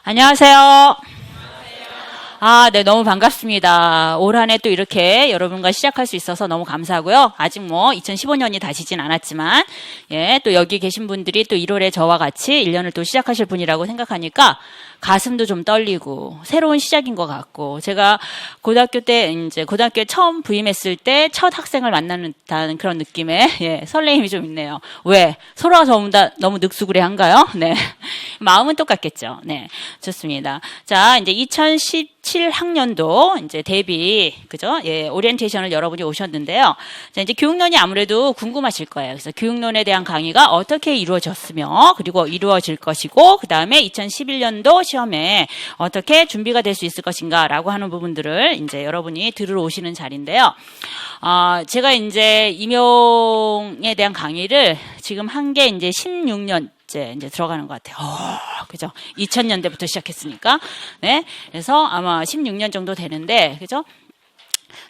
안녕하세요. 네, 너무 반갑습니다. 올 한 해 또 이렇게 여러분과 시작할 수 있어서 너무 감사하고요. 아직 2015년이 다시진 않았지만, 또 여기 계신 분들이 또 1월에 저와 같이 1년을 또 시작하실 분이라고 생각하니까 가슴도 좀 떨리고, 새로운 시작인 것 같고, 제가 고등학교에 처음 부임했을 때 첫 학생을 만나는 듯한 그런 느낌의, 설레임이 좀 있네요. 왜? 서로가 너무 늑수구레한가요? 네. 마음은 똑같겠죠. 네. 좋습니다. 자, 이제 2017학년도 이제 데뷔, 그죠? 오리엔테이션을 여러분이 오셨는데요. 자, 이제 교육론이 아무래도 궁금하실 거예요. 그래서 교육론에 대한 강의가 어떻게 이루어졌으며, 그리고 이루어질 것이고, 그 다음에 2011년도 시험에 어떻게 준비가 될 수 있을 것인가라고 하는 부분들을 이제 여러분이 들으러 오시는 자리인데요. 제가 이제 임용에 대한 강의를 지금 한 게 이제 16년, 이제 들어가는 것 같아요. 그죠? 2000년대부터 시작했으니까. 네. 그래서 아마 16년 정도 되는데, 그죠?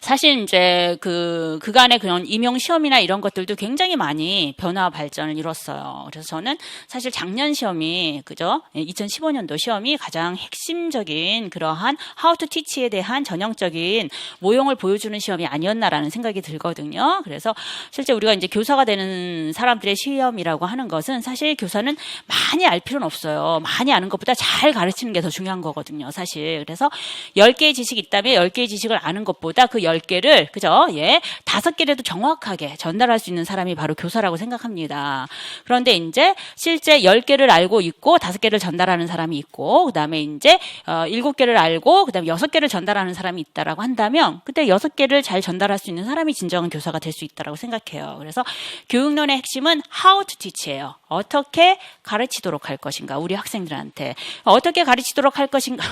사실 이제 그간의 그런 임용 시험이나 이런 것들도 굉장히 많이 변화 발전을 이뤘어요. 그래서 저는 사실 작년 시험이, 그죠? 2015년도 시험이 가장 핵심적인 그러한 How to Teach에 대한 전형적인 모형을 보여주는 시험이 아니었나라는 생각이 들거든요. 그래서 실제 우리가 이제 교사가 되는 사람들의 시험이라고 하는 것은 사실 교사는 많이 알 필요는 없어요. 많이 아는 것보다 잘 가르치는 게 더 중요한 거거든요, 사실. 그래서 10개의 지식이 있다면 10개의 지식을 아는 것보다 그 10개를, 그죠? 5개라도 정확하게 전달할 수 있는 사람이 바로 교사라고 생각합니다. 그런데 이제 실제 10개를 알고 있고 5개를 전달하는 사람이 있고, 그 다음에 이제 7개를 알고, 그 다음에 6개를 전달하는 사람이 있다라고 한다면, 그때 6개를 잘 전달할 수 있는 사람이 진정한 교사가 될 수 있다라고 생각해요. 그래서 교육론의 핵심은 How to Teach예요. 어떻게 가르치도록 할 것인가, 우리 학생들한테. 어떻게 가르치도록 할 것인가.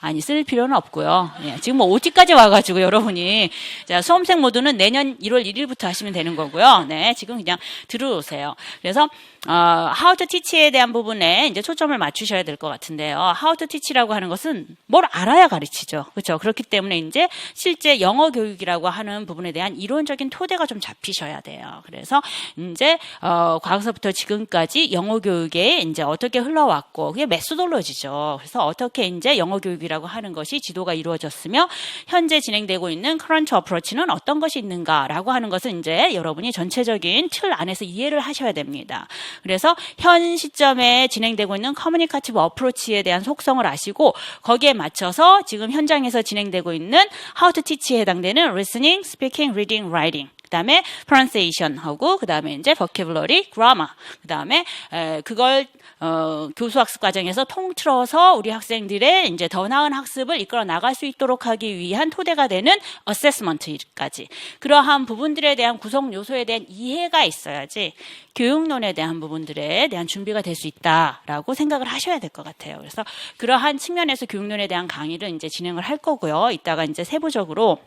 아니, 쓸 필요는 없고요. 지금 OT까지 와가지고 여러분이, 자, 수험생 모두는 내년 1월 1일부터 하시면 되는 거고요. 네, 지금 그냥 들어오세요. 그래서, How to Teach에 대한 부분에 이제 초점을 맞추셔야 될 것 같은데요. How to Teach라고 하는 것은 뭘 알아야 가르치죠. 그렇죠? 그렇기 때문에 이제 실제 영어 교육이라고 하는 부분에 대한 이론적인 토대가 좀 잡히셔야 돼요. 그래서 이제, 과거서부터 지금까지 영어 교육에 이제 어떻게 흘러왔고, 그게 메소돌로지죠. 그래서 어떻게 이제 영어 교육이라고 하는 것이 지도가 이루어졌으며, 현재 진행되고 있는 커런트 어프로치는 어떤 것이 있는가라고 하는 것은 이제 여러분이 전체적인 틀 안에서 이해를 하셔야 됩니다. 그래서 현 시점에 진행되고 있는 커뮤니케이티브 어프로치에 대한 속성을 아시고, 거기에 맞춰서 지금 현장에서 진행되고 있는 How to Teach에 해당되는 Listening, Speaking, Reading, Writing, 그 다음에 pronunciation 하고, 그 다음에 이제 vocabulary, grammar, 그 다음에 그걸 교수학습 과정에서 통틀어서 우리 학생들의 이제 더 나은 학습을 이끌어 나갈 수 있도록 하기 위한 토대가 되는 assessment까지, 그러한 부분들에 대한 구성 요소에 대한 이해가 있어야지 교육론에 대한 부분들에 대한 준비가 될 수 있다라고 생각을 하셔야 될 것 같아요. 그래서 그러한 측면에서 교육론에 대한 강의를 이제 진행을 할 거고요. 이따가 이제 세부적으로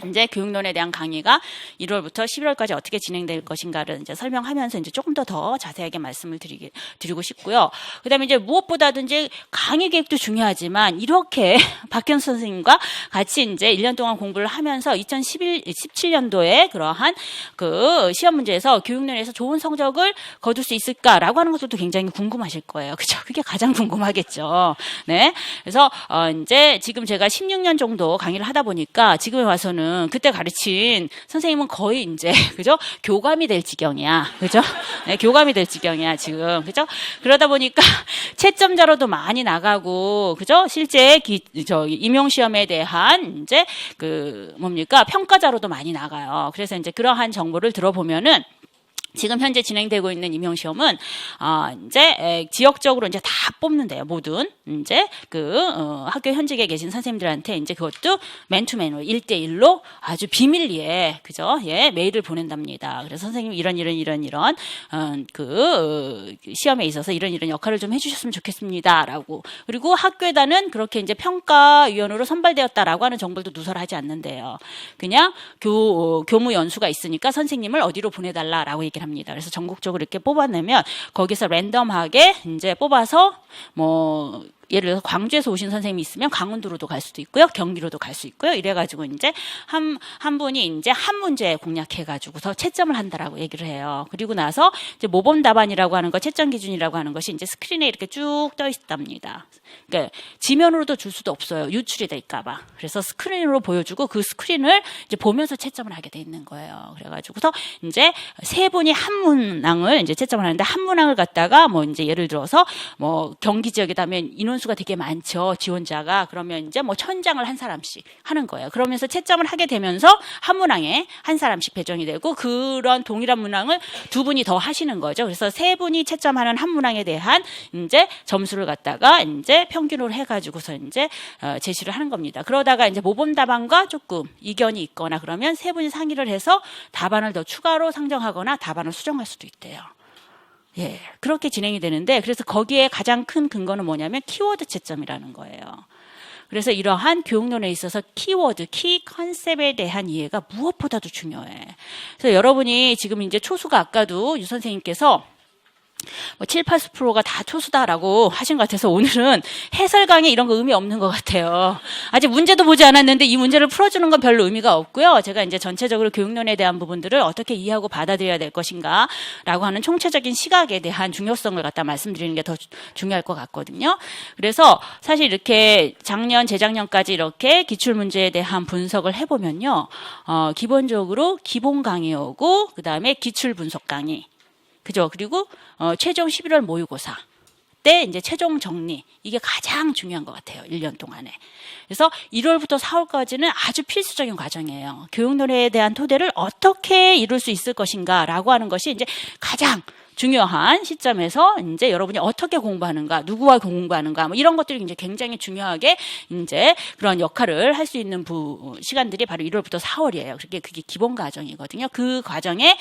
이제 교육론에 대한 강의가 1월부터 11월까지 어떻게 진행될 것인가를 이제 설명하면서 이제 조금 더 자세하게 말씀을 드리고 싶고요. 그 다음에 이제 무엇보다든지 강의 계획도 중요하지만, 이렇게 박현 선생님과 같이 이제 1년 동안 공부를 하면서 2017년도에 그러한 그 시험 문제에서 교육론에서 좋은 성적을 거둘 수 있을까라고 하는 것들도 굉장히 궁금하실 거예요. 그죠? 그게 가장 궁금하겠죠. 네. 그래서, 이제 지금 제가 16년 정도 강의를 하다 보니까 지금에 와서는 그때 가르친 선생님은 거의 이제, 그죠? 교감이 될 지경이야. 그죠? 네, 교감이 될 지경이야, 지금. 그죠? 그러다 보니까 채점자로도 많이 나가고, 그죠? 실제 임용시험에 대한 이제 평가자로도 많이 나가요. 그래서 이제 그러한 정보를 들어보면은, 지금 현재 진행되고 있는 임용시험은, 이제, 지역적으로 이제 다 뽑는데요, 모든. 이제, 학교 현직에 계신 선생님들한테 이제 그것도 맨투맨으로 1대1로 아주 비밀리에, 그죠? 메일을 보낸답니다. 그래서 선생님 이런, 시험에 있어서 이런 역할을 좀 해주셨으면 좋겠습니다. 라고. 그리고 학교에다는 그렇게 이제 평가위원으로 선발되었다라고 하는 정보도 누설하지 않는데요. 그냥 교무 연수가 있으니까 선생님을 어디로 보내달라라고 얘기를 합니다. 그래서 전국적으로 이렇게 뽑아내면 거기서 랜덤하게 이제 뽑아서 예를 들어서 광주에서 오신 선생님이 있으면 강원도로도 갈 수도 있고요. 경기로도 갈 수 있고요. 이래가지고 이제 한 분이 이제 한 문제 공략해가지고서 채점을 한다라고 얘기를 해요. 그리고 나서 이제 모범 답안이라고 하는 거, 채점 기준이라고 하는 것이 이제 스크린에 이렇게 쭉 떠 있답니다. 그러니까 지면으로도 줄 수도 없어요. 유출이 될까봐. 그래서 스크린으로 보여주고 그 스크린을 이제 보면서 채점을 하게 돼 있는 거예요. 그래가지고서 이제 세 분이 한 문항을 이제 채점을 하는데 한 문항을 갖다가 뭐 이제 예를 들어서 뭐 경기 지역이다 하면 인원수가 되게 많죠. 지원자가. 그러면 이제 뭐 1000장을 한 사람씩 하는 거예요. 그러면서 채점을 하게 되면서 한 문항에 한 사람씩 배정이 되고 그런 동일한 문항을 두 분이 더 하시는 거죠. 그래서 세 분이 채점하는 한 문항에 대한 이제 점수를 갖다가 이제 평균으로 해가지고서 이제 제시를 하는 겁니다. 그러다가 이제 모범 답안과 조금 이견이 있거나 그러면 세 분이 상의를 해서 답안을 더 추가로 상정하거나 답안을 수정할 수도 있대요. 예, 그렇게 진행이 되는데 그래서 거기에 가장 큰 근거는 뭐냐면 키워드 채점이라는 거예요. 그래서 이러한 교육론에 있어서 키워드, 키 컨셉에 대한 이해가 무엇보다도 중요해. 그래서 여러분이 지금 이제 초수가 아까도 유 선생님께서 뭐 7, 80%가 다 초수다라고 하신 것 같아서 오늘은 해설 강의 이런 거 의미 없는 것 같아요. 아직 문제도 보지 않았는데 이 문제를 풀어주는 건 별로 의미가 없고요. 제가 이제 전체적으로 교육론에 대한 부분들을 어떻게 이해하고 받아들여야 될 것인가라고 하는 총체적인 시각에 대한 중요성을 갖다 말씀드리는 게 더 중요할 것 같거든요. 그래서 사실 이렇게 작년, 재작년까지 이렇게 기출문제에 대한 분석을 해보면요. 기본적으로 기본 강의하고 그 다음에 기출 분석 강의. 그죠? 그리고 최종 11월 모의고사 때 이제 최종 정리 이게 가장 중요한 것 같아요. 1년 동안에. 그래서 1월부터 4월까지는 아주 필수적인 과정이에요. 교육론에 대한 토대를 어떻게 이룰 수 있을 것인가라고 하는 것이 이제 가장 중요한 시점에서 이제 여러분이 어떻게 공부하는가, 누구와 공부하는가, 뭐 이런 것들이 이제 굉장히 중요하게 이제 그런 역할을 할 수 있는 시간들이 바로 1월부터 4월이에요. 그게 기본 과정이거든요. 그 과정에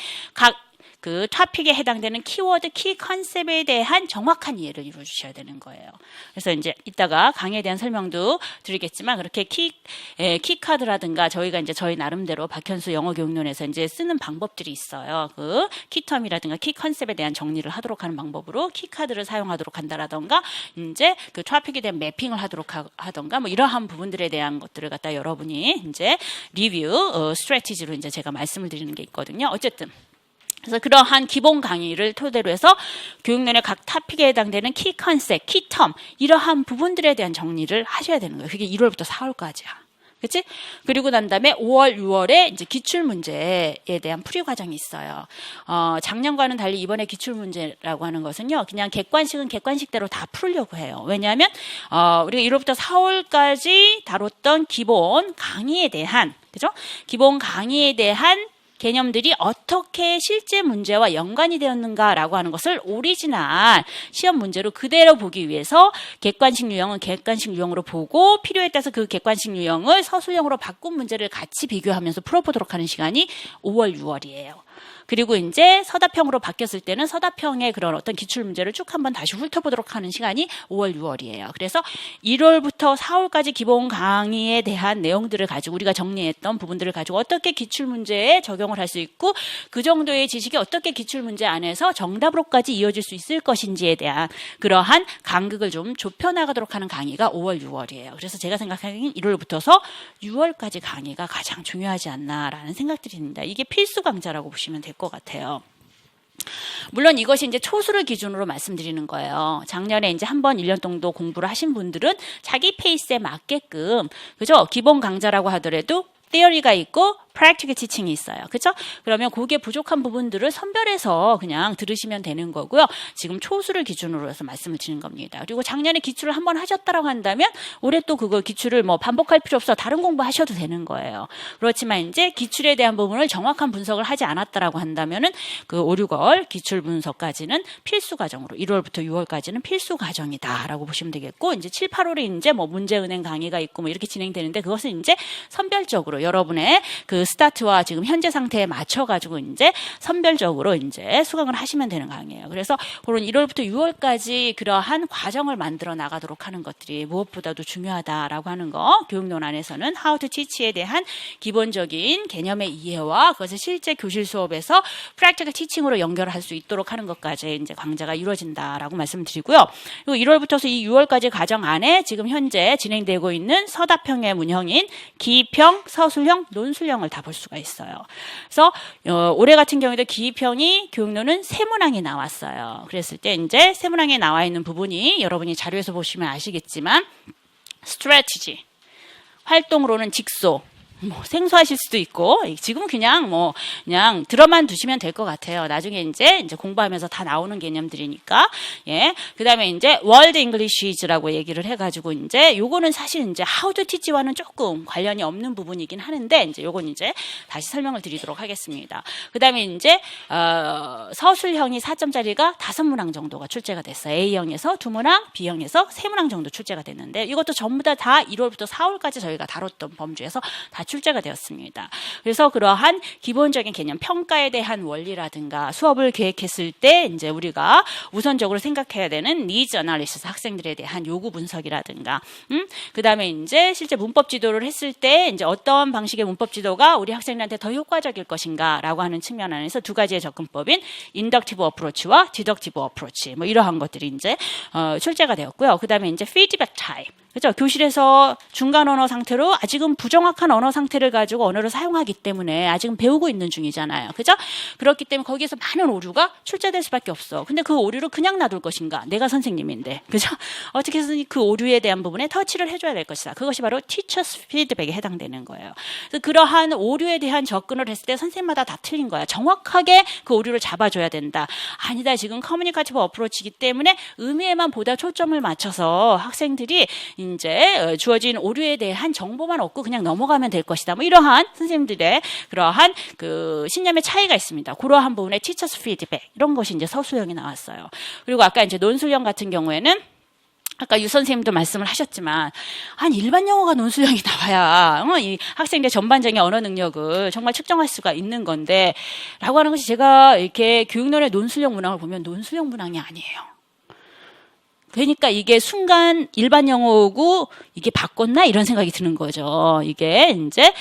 그 토픽에 해당되는 키워드, 키 컨셉에 대한 정확한 이해를 이루어 주셔야 되는 거예요. 그래서 이제 이따가 강의에 대한 설명도 드리겠지만 그렇게 키카드라든가 저희가 이제 저희 나름대로 박현수 영어교육론에서 이제 쓰는 방법들이 있어요. 그 키텀이라든가 키 컨셉에 대한 정리를 하도록 하는 방법으로 키카드를 사용하도록 한다라든가 이제 그 토픽에 대한 매핑을 하도록 하던가 뭐 이러한 부분들에 대한 것들을 갖다 여러분이 이제 리뷰 스트래티지로 이제 제가 말씀을 드리는 게 있거든요. 어쨌든 그래서 그러한 기본 강의를 토대로 해서 교육론의 각 토픽에 해당되는 키 컨셉, 키 텀 이러한 부분들에 대한 정리를 하셔야 되는 거예요. 그게 1월부터 4월까지야. 그렇지? 그리고 난 다음에 5월, 6월에 이제 기출 문제에 대한 풀이 과정이 있어요. 작년과는 달리 이번에 기출 문제라고 하는 것은요. 그냥 객관식은 객관식대로 다 풀려고 해요. 왜냐하면 우리가 1월부터 4월까지 다뤘던 기본 강의에 대한 그죠? 기본 강의에 대한 개념들이 어떻게 실제 문제와 연관이 되었는가라고 하는 것을 오리지널 시험 문제로 그대로 보기 위해서 객관식 유형은 객관식 유형으로 보고 필요에 따라서 그 객관식 유형을 서술형으로 바꾼 문제를 같이 비교하면서 풀어보도록 하는 시간이 5월, 6월이에요. 그리고 이제 서답형으로 바뀌었을 때는 서답형의 그런 어떤 기출 문제를 쭉 한번 다시 훑어보도록 하는 시간이 5월, 6월이에요. 그래서 1월부터 4월까지 기본 강의에 대한 내용들을 가지고 우리가 정리했던 부분들을 가지고 어떻게 기출 문제에 적용을 할 수 있고 그 정도의 지식이 어떻게 기출 문제 안에서 정답으로까지 이어질 수 있을 것인지에 대한 그러한 간극을 좀 좁혀나가도록 하는 강의가 5월, 6월이에요. 그래서 제가 생각하기엔 1월부터서 6월까지 강의가 가장 중요하지 않나라는 생각들이 듭니다. 이게 필수 강좌라고 보시면 될 것 같아요. 물론 이것이 이제 초수를 기준으로 말씀드리는 거예요. 작년에 이제 한번 1년 정도 공부를 하신 분들은 자기 페이스에 맞게끔, 그죠? 기본 강좌라고 하더라도 theory가 있고 practical teaching이 있어요. 그렇죠? 그러면 거기에 부족한 부분들을 선별해서 그냥 들으시면 되는 거고요. 지금 초수를 기준으로 해서 말씀을 드리는 겁니다. 그리고 작년에 기출을 한번 하셨다라고 한다면 올해 또 그거 기출을 뭐 반복할 필요 없어 다른 공부 하셔도 되는 거예요. 그렇지만 이제 기출에 대한 부분을 정확한 분석을 하지 않았다라고 한다면은 그 5, 6월 기출 분석까지는 필수 과정으로 1월부터 6월까지는 필수 과정이다라고 보시면 되겠고 이제 7, 8월에 이제 뭐 문제은행 강의가 있고 뭐 이렇게 진행되는데 그것은 이제 선별적으로 여러분의 그 스타트와 지금 현재 상태에 맞춰가지고 이제 선별적으로 이제 수강을 하시면 되는 강의예요. 그래서 그런 1월부터 6월까지 그러한 과정을 만들어 나가도록 하는 것들이 무엇보다도 중요하다라고 하는 거, 교육론 안에서는 How to Teach에 대한 기본적인 개념의 이해와 그것을 실제 교실 수업에서 프랙티컬 티칭으로 연결할 수 있도록 하는 것까지 이제 강좌가 이루어진다라고 말씀드리고요. 그리고 1월부터서 이 6월까지 과정 안에 지금 현재 진행되고 있는 서답형의 문형인 기입형, 서술형, 논술형을 다 볼 수가 있어요. 그래서 올해 같은 경우에도 기입형이 교육론은 세 문항이 나왔어요. 그랬을 때 이제 세 문항에 나와 있는 부분이 여러분이 자료에서 보시면 아시겠지만 strategy, 활동으로는 직소, 생소하실 수도 있고 지금 그냥 그냥 들어만 두시면 될 것 같아요. 나중에 이제 공부하면서 다 나오는 개념들이니까. 예. 그다음에 이제 World English라고 얘기를 해가지고 이제 요거는 사실 이제 How to Teach와는 조금 관련이 없는 부분이긴 하는데 이제 요건 이제 다시 설명을 드리도록 하겠습니다. 그다음에 이제 서술형이 4점짜리가 5문항 정도가 출제가 됐어요. A형에서 2문항, B형에서 3문항 정도 출제가 됐는데 이것도 전부 다 1월부터 4월까지 저희가 다뤘던 범주에서 다 출제가 되었습니다. 그래서 그러한 기본적인 개념, 평가에 대한 원리라든가 수업을 계획했을 때 이제 우리가 우선적으로 생각해야 되는 needs analysis, 학생들에 대한 요구 분석이라든가, 그다음에 이제 실제 문법 지도를 했을 때 이제 어떤 방식의 문법 지도가 우리 학생들한테 더 효과적일 것인가라고 하는 측면 안에서 두 가지의 접근법인 inductive approach와 deductive approach, 이러한 것들이 이제 출제가 되었고요. 그다음에 이제 feedback type. 그렇죠? 교실에서 중간 언어 상태로 아직은 부정확한 언어 상태를 가지고 언어를 사용하기 때문에 아직은 배우고 있는 중이잖아요. 그죠? 그렇기 때문에 거기에서 많은 오류가 출제될 수밖에 없어. 근데 그 오류를 그냥 놔둘 것인가? 내가 선생님인데. 그죠? 어떻게 해서든 그 오류에 대한 부분에 터치를 해줘야 될 것이다. 그것이 바로 teacher's feedback에 해당되는 거예요. 그래서 그러한 오류에 대한 접근을 했을 때 선생님마다 다 틀린 거야. 정확하게 그 오류를 잡아줘야 된다. 아니다. 지금 커뮤니케이티브 어프로치이기 때문에 의미에만 보다 초점을 맞춰서 학생들이 이제 주어진 오류에 대한 정보만 얻고 그냥 넘어가면 될 것이다. 이러한 선생님들의 그러한 그 신념의 차이가 있습니다. 그러한 부분에 teacher's feedback 이런 것이 이제 서술형이 나왔어요. 그리고 아까 이제 논술형 같은 경우에는 아까 유 선생님도 말씀을 하셨지만 일반 영어가 논술형이 나와야 이 학생들의 전반적인 언어 능력을 정말 측정할 수가 있는 건데 라고 하는 것이 제가 이렇게 교육론의 논술형 문항을 보면 논술형 문항이 아니에요. 그러니까 이게 순간 일반 영어고 이게 바꿨나 이런 생각이 드는 거죠. 이게 이제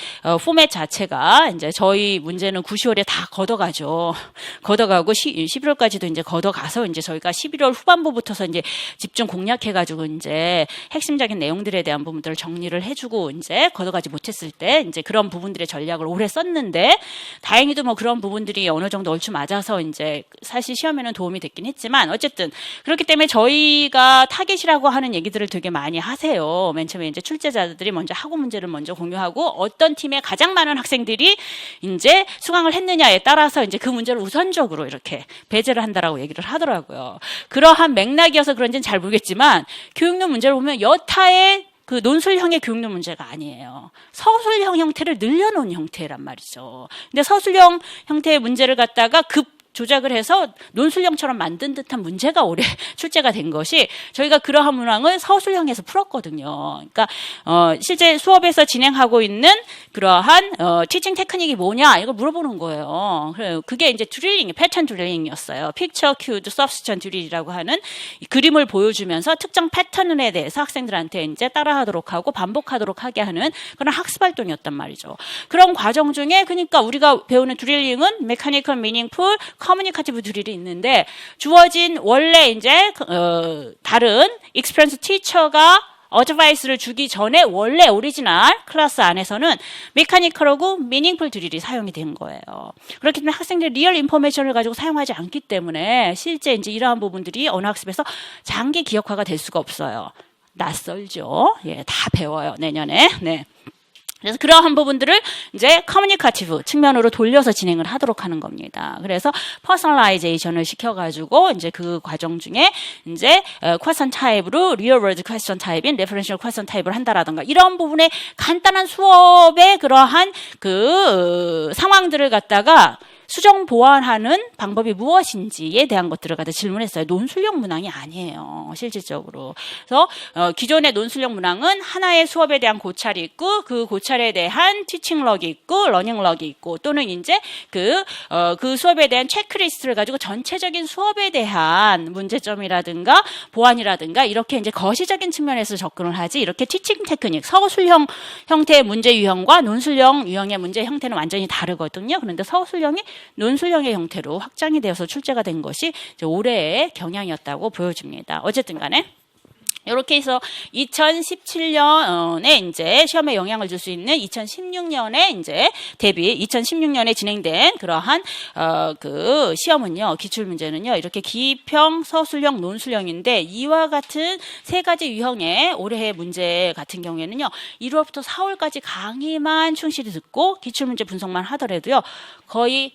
포맷 자체가 이제 저희 문제는 9, 10월에 다 걷어가죠. 걷어가고 11월까지도 이제 걷어가서 이제 저희가 11월 후반부부터서 이제 집중 공략해가지고 이제 핵심적인 내용들에 대한 부분들을 정리를 해주고 이제 걷어가지 못했을 때 이제 그런 부분들의 전략을 오래 썼는데 다행히도 그런 부분들이 어느 정도 얼추 맞아서 이제 사실 시험에는 도움이 됐긴 했지만 어쨌든 그렇기 때문에 저희가 타겟이라고 하는 얘기들을 되게 많이 하세요. 맨 처음에 이제 출제자들이 먼저 학원 문제를 먼저 공유하고 어떤 팀에 가장 많은 학생들이 이제 수강을 했느냐에 따라서 이제 그 문제를 우선적으로 이렇게 배제를 한다라고 얘기를 하더라고요. 그러한 맥락이어서 그런지는 잘 모르겠지만 교육론 문제를 보면 여타의 그 논술형의 교육론 문제가 아니에요. 서술형 형태를 늘려놓은 형태란 말이죠. 근데 서술형 형태의 문제를 갖다가 조작을 해서 논술형처럼 만든 듯한 문제가 올해 출제가 된 것이 저희가 그러한 문항을 서술형에서 풀었거든요. 그러니까 실제 수업에서 진행하고 있는 그러한 티칭 테크닉이 뭐냐 이걸 물어보는 거예요. 그게 이제 드릴링, 패턴 드릴링이었어요. 픽처 큐드 서브스천 드릴이라고 하는 그림을 보여주면서 특정 패턴에 대해서 학생들한테 이제 따라하도록 하고 반복하도록 하게 하는 그런 학습 활동이었단 말이죠. 그런 과정 중에 그러니까 우리가 배우는 드릴링은 메카니컬, 미닝풀, 커뮤니케이티브 드릴이 있는데 주어진 원래 이제 다른 익스피리언스 티처가 어드바이스를 주기 전에 원래 오리지널 클래스 안에서는 메카니컬하고 미닝풀 드릴이 사용이 된 거예요. 그렇기 때문에 학생들이 리얼 인포메이션을 가지고 사용하지 않기 때문에 실제 이제 이러한 부분들이 언어 학습에서 장기 기억화가 될 수가 없어요. 낯설죠. 예, 다 배워요 내년에. 네. 그래서 그러한 부분들을 이제 커뮤니케이티브 측면으로 돌려서 진행을 하도록 하는 겁니다. 그래서 퍼스널라이제이션을 시켜가지고 이제 그 과정 중에 이제 퀘스천 타입으로 리얼 월드 퀘스천 타입인 레퍼런셜 퀘스천 타입을 한다라든가 이런 부분에 간단한 수업의 그러한 그 상황들을 갖다가 수정 보완하는 방법이 무엇인지에 대한 것들을 갖다 질문했어요. 논술형 문항이 아니에요. 실질적으로. 그래서 기존의 논술형 문항은 하나의 수업에 대한 고찰이 있고 그 고찰에 대한 티칭럭이 있고 러닝럭이 있고 또는 이제 그 수업에 대한 체크리스트를 가지고 전체적인 수업에 대한 문제점이라든가 보완이라든가 이렇게 이제 거시적인 측면에서 접근을 하지 이렇게 티칭 테크닉, 서술형 형태의 문제 유형과 논술형 유형의 문제 형태는 완전히 다르거든요. 그런데 서술형이 논술형의 형태로 확장이 되어서 출제가 된 것이 이제 올해의 경향이었다고 보여집니다. 어쨌든 간에 이렇게 해서 2017년에 이제 시험에 영향을 줄 수 있는 2016년에 이제 대비 2016년에 진행된 그러한 그 시험은요, 기출 문제는요, 이렇게 기평, 서술형, 논술형인데 이와 같은 세 가지 유형의 올해의 문제 같은 경우에는요, 1월부터 4월까지 강의만 충실히 듣고 기출 문제 분석만 하더라도요, 거의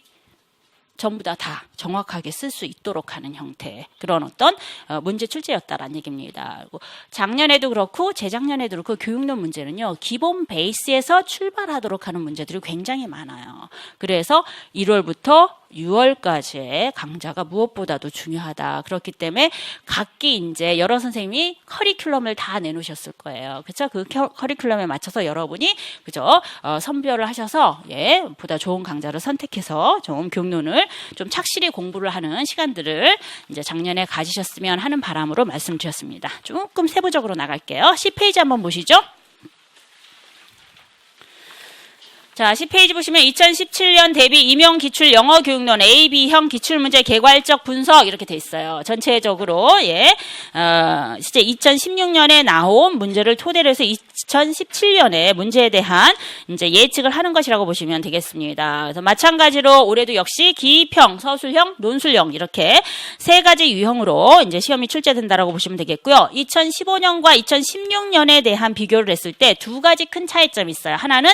전부 다 정확하게 쓸 수 있도록 하는 형태의 그런 어떤 문제 출제였다라는 얘기입니다. 그리고 작년에도 그렇고 재작년에도 그렇고 교육론 문제는요. 기본 베이스에서 출발하도록 하는 문제들이 굉장히 많아요. 그래서 1월부터 6월까지의 강좌가 무엇보다도 중요하다. 그렇기 때문에 각기 이제 여러 선생님이 커리큘럼을 다 내놓으셨을 거예요. 그렇죠? 그 커리큘럼에 맞춰서 여러분이 그죠? 선별을 하셔서 보다 좋은 강좌를 선택해서 좀 교육론을 좀 착실히 공부를 하는 시간들을 이제 작년에 가지셨으면 하는 바람으로 말씀드렸습니다. 조금 세부적으로 나갈게요. 10페이지 한번 보시죠. 자, 10페이지 보시면 2017년 대비 임용 기출 영어 교육론 A, B형 기출문제 개괄적 분석 이렇게 돼 있어요. 전체적으로 실제 2016년에 나온 문제를 토대로 해서 2017년에 문제에 대한 이제 예측을 하는 것이라고 보시면 되겠습니다. 그래서 마찬가지로 올해도 역시 기평, 서술형, 논술형 이렇게 세 가지 유형으로 이제 시험이 출제된다라고 보시면 되겠고요. 2015년과 2016년에 대한 비교를 했을 때 두 가지 큰 차이점이 있어요. 하나는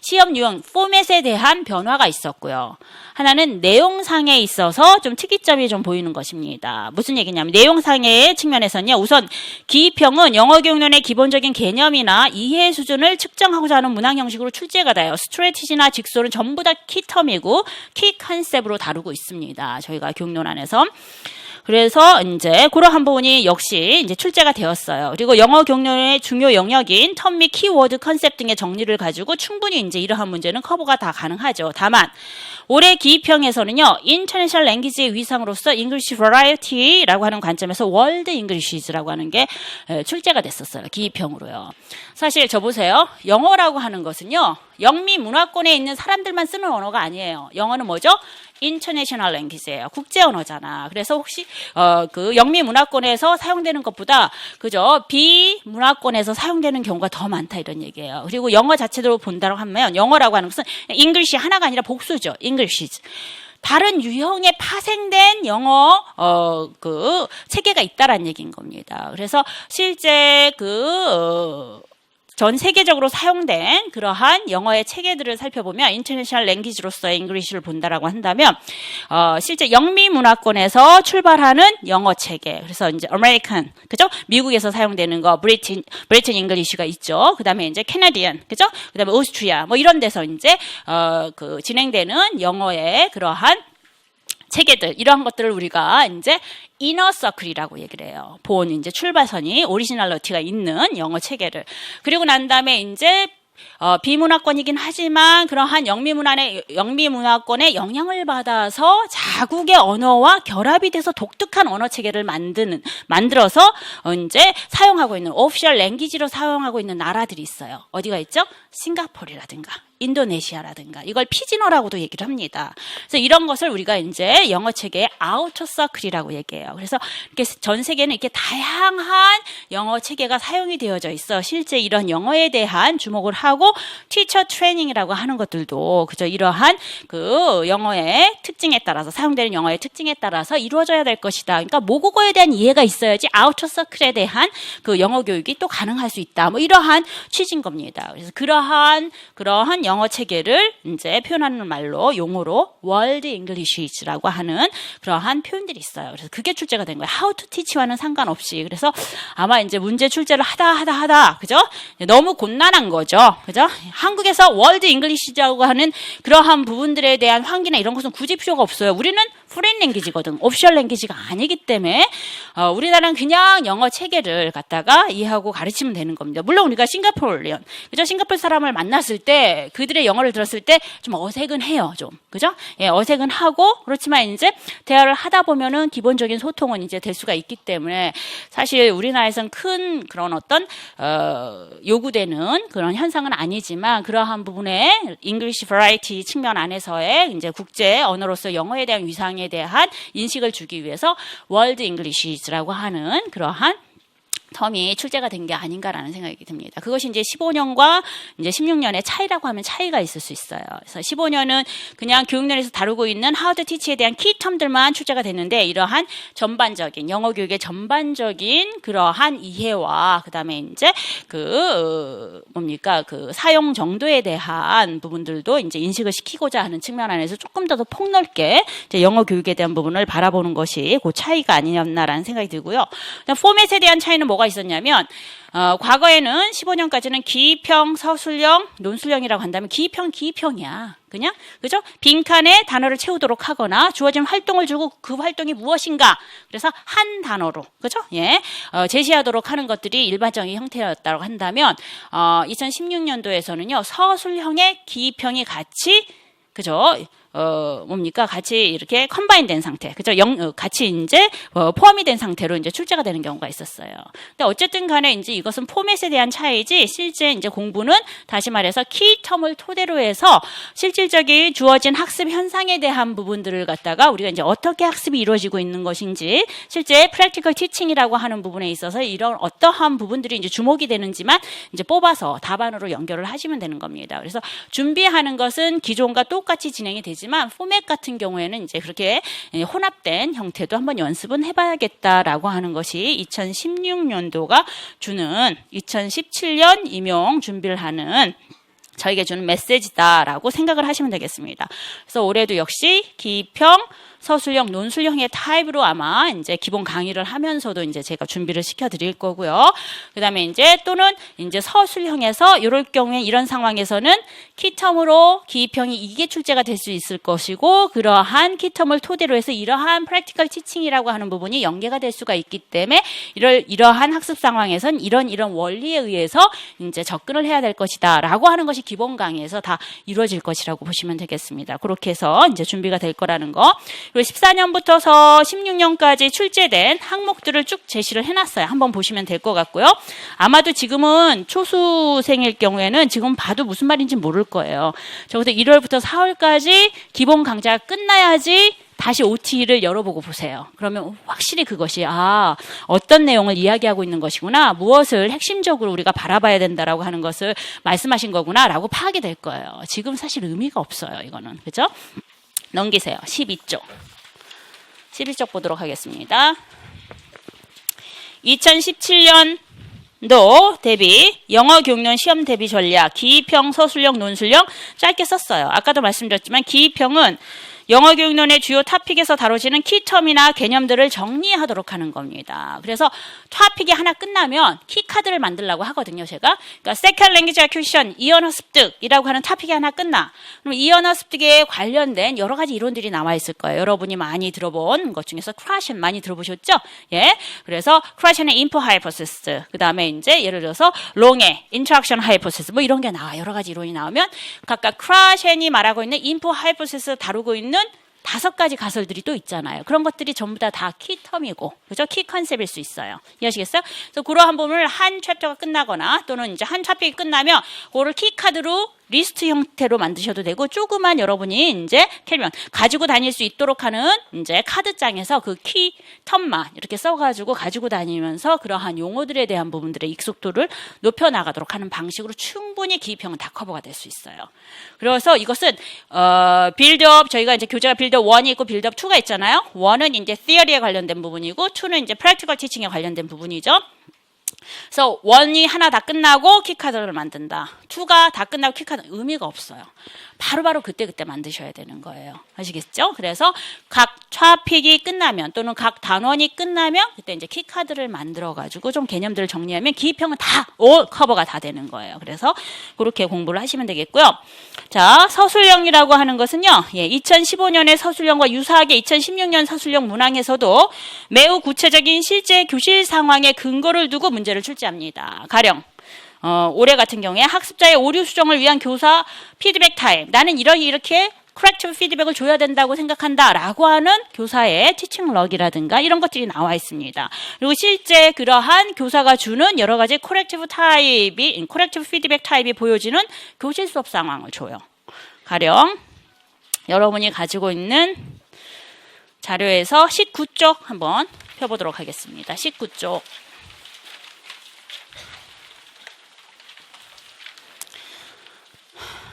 시험 유형, 포맷에 대한 변화가 있었고요. 하나는 내용상에 있어서 좀 특이점이 좀 보이는 것입니다. 무슨 얘기냐면 내용상의 측면에서는요. 우선 기평은 영어 교육론의 기본적인 개념이나 이해 수준을 측정하고자 하는 문항 형식으로 출제가 돼요. 스트래티지나 직설은 전부 다 키텀이고 키 컨셉으로 다루고 있습니다. 저희가 교육론 안에서. 그래서 이제 그러한 부분이 역시 이제 출제가 되었어요. 그리고 영어 교육론의 중요 영역인 텀 및 키워드 컨셉 등의 정리를 가지고 충분히 이제 이러한 문제는 커버가 다 가능하죠. 다만 올해 기입형에서는요, 인터내셔널 랭귀지의 위상으로서 English Variety라고 하는 관점에서 World English라고 하는 게 출제가 됐었어요. 기입형으로요. 사실 저 보세요. 영어라고 하는 것은요, 영미 문화권에 있는 사람들만 쓰는 언어가 아니에요. 영어는 뭐죠? 인터내셔널 랭귀지예요. 국제 언어잖아. 그래서 혹시 그 영미 문화권에서 사용되는 것보다 그죠? 비문화권에서 사용되는 경우가 더 많다 이런 얘기예요. 그리고 영어 자체로 본다고 하면 영어라고 하는 것은 English 하나가 아니라 복수죠. Englishes. 다른 유형의 파생된 영어 그 체계가 있다라는 얘기인 겁니다. 그래서 실제 전 세계적으로 사용된 그러한 영어의 체계들을 살펴보면 인터내셔널 랭귀지로서의 잉글리시를 본다라고 한다면 실제 영미 문화권에서 출발하는 영어 체계, 그래서 이제 아메리칸, 그죠? 미국에서 사용되는 거 브리튼 잉글리시가 있죠. 그다음에 이제 캐나디언, 그죠? 그다음에 오스트리아 뭐 이런 데서 이제 그 진행되는 영어의 그러한 체계들, 이러한 것들을 우리가 이제 이너 서클이라고 얘기를 해요. 본 이제 출발선이 오리지널리티가 있는 영어 체계를. 그리고 난 다음에 이제 비문화권이긴 하지만 그러한 영미 문화권의 영향을 받아서 자국의 언어와 결합이 돼서 독특한 언어 체계를 만들어서 이제 사용하고 있는 오피셜 랭귀지로 사용하고 있는 나라들이 있어요. 어디가 있죠? 싱가포르라든가 인도네시아라든가 이걸 피지너라고도 얘기를 합니다. 그래서 이런 것을 우리가 이제 영어 체계의 아우터 서클이라고 얘기해요. 그래서 이렇게 전 세계는 이렇게 다양한 영어 체계가 사용이 되어져 있어. 실제 이런 영어에 대한 주목을 하고 티처 트레이닝이라고 하는 것들도 그저 이러한 그 영어의 특징에 따라서 사용되는 영어의 특징에 따라서 이루어져야 될 것이다. 그러니까 모국어에 대한 이해가 있어야지 아우터 서클에 대한 그 영어 교육이 또 가능할 수 있다. 뭐 이러한 취지인 겁니다. 그래서 그러한 영어 체계를 이제 표현하는 말로 용어로 World English라고 하는 그러한 표현들이 있어요. 그래서 그게 출제가 된 거예요. How to teach와는 상관없이. 그래서 아마 이제 문제 출제를 하다, 그죠? 너무 곤란한 거죠. 그죠? 한국에서 World English라고 하는 그러한 부분들에 대한 환기나 이런 것은 굳이 필요가 없어요. 우리는 foreign language거든. 오피셜 랭귀지가 아니기 때문에 우리나라는 그냥 영어 체계를 갖다가 이해하고 가르치면 되는 겁니다. 물론 우리가 싱가포르리언, 그죠? 싱가포르 사람을 만났을 때 그들의 영어를 들었을 때 좀 어색은 해요, 좀. 그죠? 예, 어색은 하고 그렇지만 이제 대화를 하다 보면은 기본적인 소통은 이제 될 수가 있기 때문에 사실 우리나라에서는 큰 그런 어떤 요구되는 그런 현상은 아니지만 그러한 부분에 잉글리시 버라이티 측면 안에서의 이제 국제 언어로서 영어에 대한 위상에 대한 인식을 주기 위해서 월드 잉글리시라고 하는 그러한 텀이 출제가 된 게 아닌가라는 생각이 듭니다. 그것이 이제 15년과 이제 16년의 차이라고 하면 차이가 있을 수 있어요. 그래서 15년은 그냥 교육론에서 다루고 있는 How to Teach에 대한 키텀들만 출제가 됐는데 이러한 전반적인 영어 교육의 전반적인 그러한 이해와 그다음에 이제 그 사용 정도에 대한 부분들도 이제 인식을 시키고자 하는 측면 안에서 조금 더 폭넓게 이제 영어 교육에 대한 부분을 바라보는 것이 그 차이가 아니었나라는 생각이 들고요. 포맷에 대한 차이는 뭐가 있었냐면 과거에는 15년까지는 기입형, 서술형, 논술형이라고 한다면 기입형이야. 그냥 그죠? 빈칸에 단어를 채우도록 하거나 주어진 활동을 주고 그 활동이 무엇인가. 그래서 한 단어로 그죠? 예, 제시하도록 하는 것들이 일반적인 형태였다고 한다면 2016년도에서는요 서술형의 기입형이 같이 그죠? 같이 이렇게 컴바인 된 상태. 그죠? 같이 이제 포함이 된 상태로 이제 출제가 되는 경우가 있었어요. 근데 어쨌든 간에 이제 이것은 포맷에 대한 차이지 실제 이제 공부는 다시 말해서 키텀을 토대로 해서 실질적인 주어진 학습 현상에 대한 부분들을 갖다가 우리가 이제 어떻게 학습이 이루어지고 있는 것인지 실제 프랙티컬 티칭이라고 하는 부분에 있어서 이런 어떠한 부분들이 이제 주목이 되는지만 이제 뽑아서 답안으로 연결을 하시면 되는 겁니다. 그래서 준비하는 것은 기존과 똑같이 진행이 되지만 포맷 같은 경우에는 이제 그렇게 혼합된 형태도 한번 연습은 해봐야겠다라고 하는 것이 2016년도가 주는 2017년 임용 준비를 하는 저에게 주는 메시지다라고 생각을 하시면 되겠습니다. 그래서 올해도 역시 기입형, 서술형, 논술형의 타입으로 아마 이제 기본 강의를 하면서도 이제 제가 준비를 시켜드릴 거고요. 그 다음에 이제 또는 이제 서술형에서 이럴 경우에 이런 상황에서는 키텀으로 기입형이 이게 출제가 될 수 있을 것이고 그러한 키텀을 토대로 해서 이러한 프랙티컬 티칭이라고 하는 부분이 연계가 될 수가 있기 때문에 이러한 학습 상황에선 이런 원리에 의해서 이제 접근을 해야 될 것이다라고 하는 것이 기본 강의에서 다 이루어질 것이라고 보시면 되겠습니다. 그렇게 해서 이제 준비가 될 거라는 거. 그리고 14년부터서 16년까지 출제된 항목들을 쭉 제시를 해놨어요. 한번 보시면 될 것 같고요. 아마도 지금은 초수생일 경우에는 지금 봐도 무슨 말인지 모를 거예요. 적어도 1월부터 4월까지 기본 강좌가 끝나야지 다시 OT를 열어보고 보세요. 그러면 확실히 그것이 어떤 내용을 이야기하고 있는 것이구나, 무엇을 핵심적으로 우리가 바라봐야 된다라고 하는 것을 말씀하신 거구나라고 파악이 될 거예요. 지금 사실 의미가 없어요. 이거는 그죠? 넘기세요. 12쪽. 11쪽 보도록 하겠습니다. 2017년도 대비 영어 교육론 시험 대비 전략 기입형, 서술형, 논술형 짧게 썼어요. 아까도 말씀드렸지만 기입형은 영어 교육론의 주요 토픽에서 다뤄지는 키텀이나 개념들을 정리하도록 하는 겁니다. 그래서 토픽이 하나 끝나면 키카드를 만들려고 하거든요, 제가. 그러니까 Second Language Acquisition, 이언어 습득이라고 하는 토픽이 하나 끝나. 그럼 이언어 습득에 관련된 여러 가지 이론들이 나와 있을 거예요. 여러분이 많이 들어본 것 중에서 크라션 많이 들어보셨죠? 예. 그래서 크라션의 인포 하이포시스, 그 다음에 이제 예를 들어서 롱의 인터랙션 하이포시스, 뭐 이런 게 나와. 여러 가지 이론이 나오면 각각 크라션이 말하고 있는 인포 하이포시스 다루고 있는 5가지 가설들이 또 있잖아요. 그런 것들이 전부 다 키텀이고, 그죠? 키 컨셉일 수 있어요. 이해하시겠어요? 그래서 그러한 부분을 한 챕터가 끝나거나 또는 이제 한 토픽이 끝나면 그거를 키카드로 리스트 형태로 만드셔도 되고, 조그만 여러분이 이제 캐리면 가지고 다닐 수 있도록 하는 이제 카드장에서 그 키 텀만 이렇게 써가지고 가지고 다니면서 그러한 용어들에 대한 부분들의 익숙도를 높여나가도록 하는 방식으로 충분히 기입형은 다 커버가 될 수 있어요. 그래서 이것은 빌드업, 저희가 이제 교재가 빌드업 1이 있고 빌드업 2가 있잖아요. 1은 이제 theory에 관련된 부분이고 2는 이제 practical teaching에 관련된 부분이죠. 그래서 1이 하나 다 끝나고 키카드를 만든다. 2가 다 끝나고 키카드 의미가 없어요. 바로바로 그때그때 만드셔야 되는 거예요. 아시겠죠? 그래서 각 트라픽이 끝나면 또는 각 단원이 끝나면 그때 이제 키카드를 만들어가지고 좀 개념들을 정리하면 기입형은 다 올 커버가 다 되는 거예요. 그래서 그렇게 공부를 하시면 되겠고요. 자, 서술형이라고 하는 것은요. 2015년의 서술형과 유사하게 2016년 서술형 문항에서도 매우 구체적인 실제 교실 상황에 근거를 두고 문제를 출제합니다. 가령 올해 같은 경우에 학습자의 오류 수정을 위한 교사 피드백 타임. 나는 이렇게 corrective 피드백을 줘야 된다고 생각한다 라고 하는 교사의 티칭 럭이라든가 이런 것들이 나와 있습니다. 그리고 실제 그러한 교사가 주는 여러 가지 corrective 피드백 타입이 보여지는 교실 수업 상황을 줘요. 가령 여러분이 가지고 있는 자료에서 19쪽 한번 펴보도록 하겠습니다. 19쪽.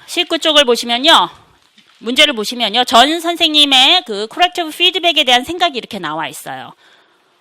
19쪽을 보시면요. 문제를 보시면요. 전 선생님의 그 corrective 피드백에 대한 생각이 이렇게 나와 있어요.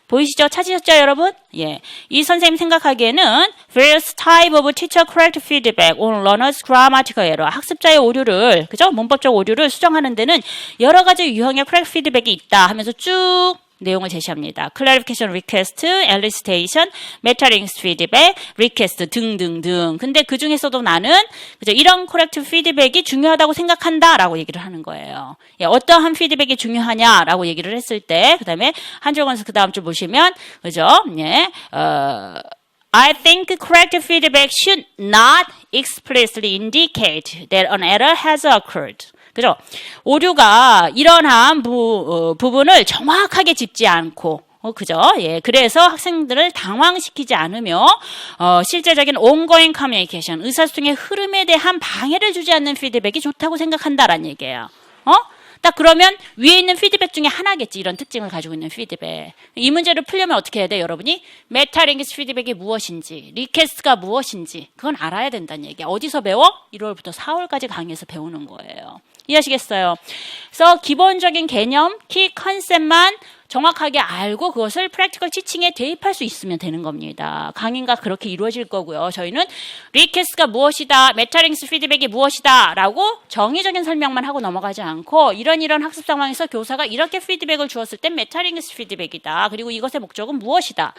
보이시죠? 찾으셨죠, 여러분? 예. 이 선생님 생각하기에는 various type of teacher corrective feedback on learners grammatical error. 학습자의 오류를, 그죠? 문법적 오류를 수정하는 데는 여러 가지 유형의 corrective feedback이 있다 하면서 쭉 내용을 제시합니다. clarification request, elicitation, meta-links feedback, request 등등등. 근데 그 중에서도 나는 그죠? 이런 corrective feedback이 중요하다고 생각한다라고 얘기를 하는 거예요. 예, 어떠한 피드백이 중요하냐라고 얘기를 했을 때, 그다음에 한 줄 건서 그 다음 줄 보시면 그죠? 예, I think corrective feedback should not explicitly indicate that an error has occurred. 그죠? 오류가 일어난 부분을 정확하게 짚지 않고, 그죠? 예. 그래서 학생들을 당황시키지 않으며, 실제적인 ongoing communication, 의사소통의 흐름에 대한 방해를 주지 않는 피드백이 좋다고 생각한다라는 얘기예요. 딱 그러면 위에 있는 피드백 중에 하나겠지. 이런 특징을 가지고 있는 피드백. 이 문제를 풀려면 어떻게 해야 돼, 여러분이? 메타링귀스 피드백이 무엇인지, 리퀘스트가 무엇인지 그건 알아야 된다는 얘기야. 어디서 배워? 1월부터 4월까지 강의에서 배우는 거예요. 이해하시겠어요? 그래서 기본적인 개념, 키 컨셉만 정확하게 알고 그것을 프랙티컬 티칭에 대입할 수 있으면 되는 겁니다. 강의가 그렇게 이루어질 거고요. 저희는 리퀘스트가 무엇이다, 메타링스 피드백이 무엇이다 라고 정의적인 설명만 하고 넘어가지 않고 이런 학습 상황에서 교사가 이렇게 피드백을 주었을 땐 메타링스 피드백이다. 그리고 이것의 목적은 무엇이다.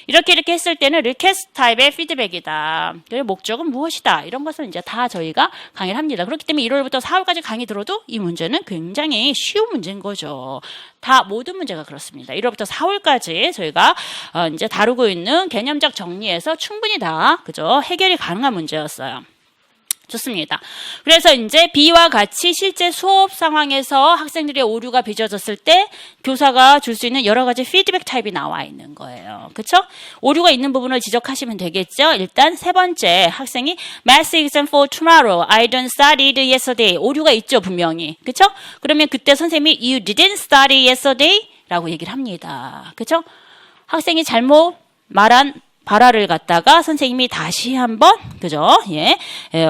이렇게 했을 때는 리퀘스트 타입의 피드백이다. 그리고 목적은 무엇이다. 이런 것을 이제 다 저희가 강의를 합니다. 그렇기 때문에 1월부터 4월까지 강의 들어도 이 문제는 굉장히 쉬운 문제인 거죠. 다 모든 문제가 그렇습니다. 1월부터 4월까지 저희가 이제 다루고 있는 개념적 정리에서 충분히 다 그죠? 해결이 가능한 문제였어요. 좋습니다. 그래서 이제 B와 같이 실제 수업 상황에서 학생들의 오류가 빚어졌을 때 교사가 줄 수 있는 여러 가지 피드백 타입이 나와 있는 거예요. 그렇죠? 오류가 있는 부분을 지적하시면 되겠죠. 일단 세 번째 학생이 Math exam for tomorrow. I don't studied yesterday. 오류가 있죠, 분명히. 그렇죠? 그러면 그때 선생님이 You didn't study yesterday? 라고 얘기를 합니다. 그렇죠? 학생이 잘못 말한 발화를 갖다가 선생님이 다시 한번 그죠? 예,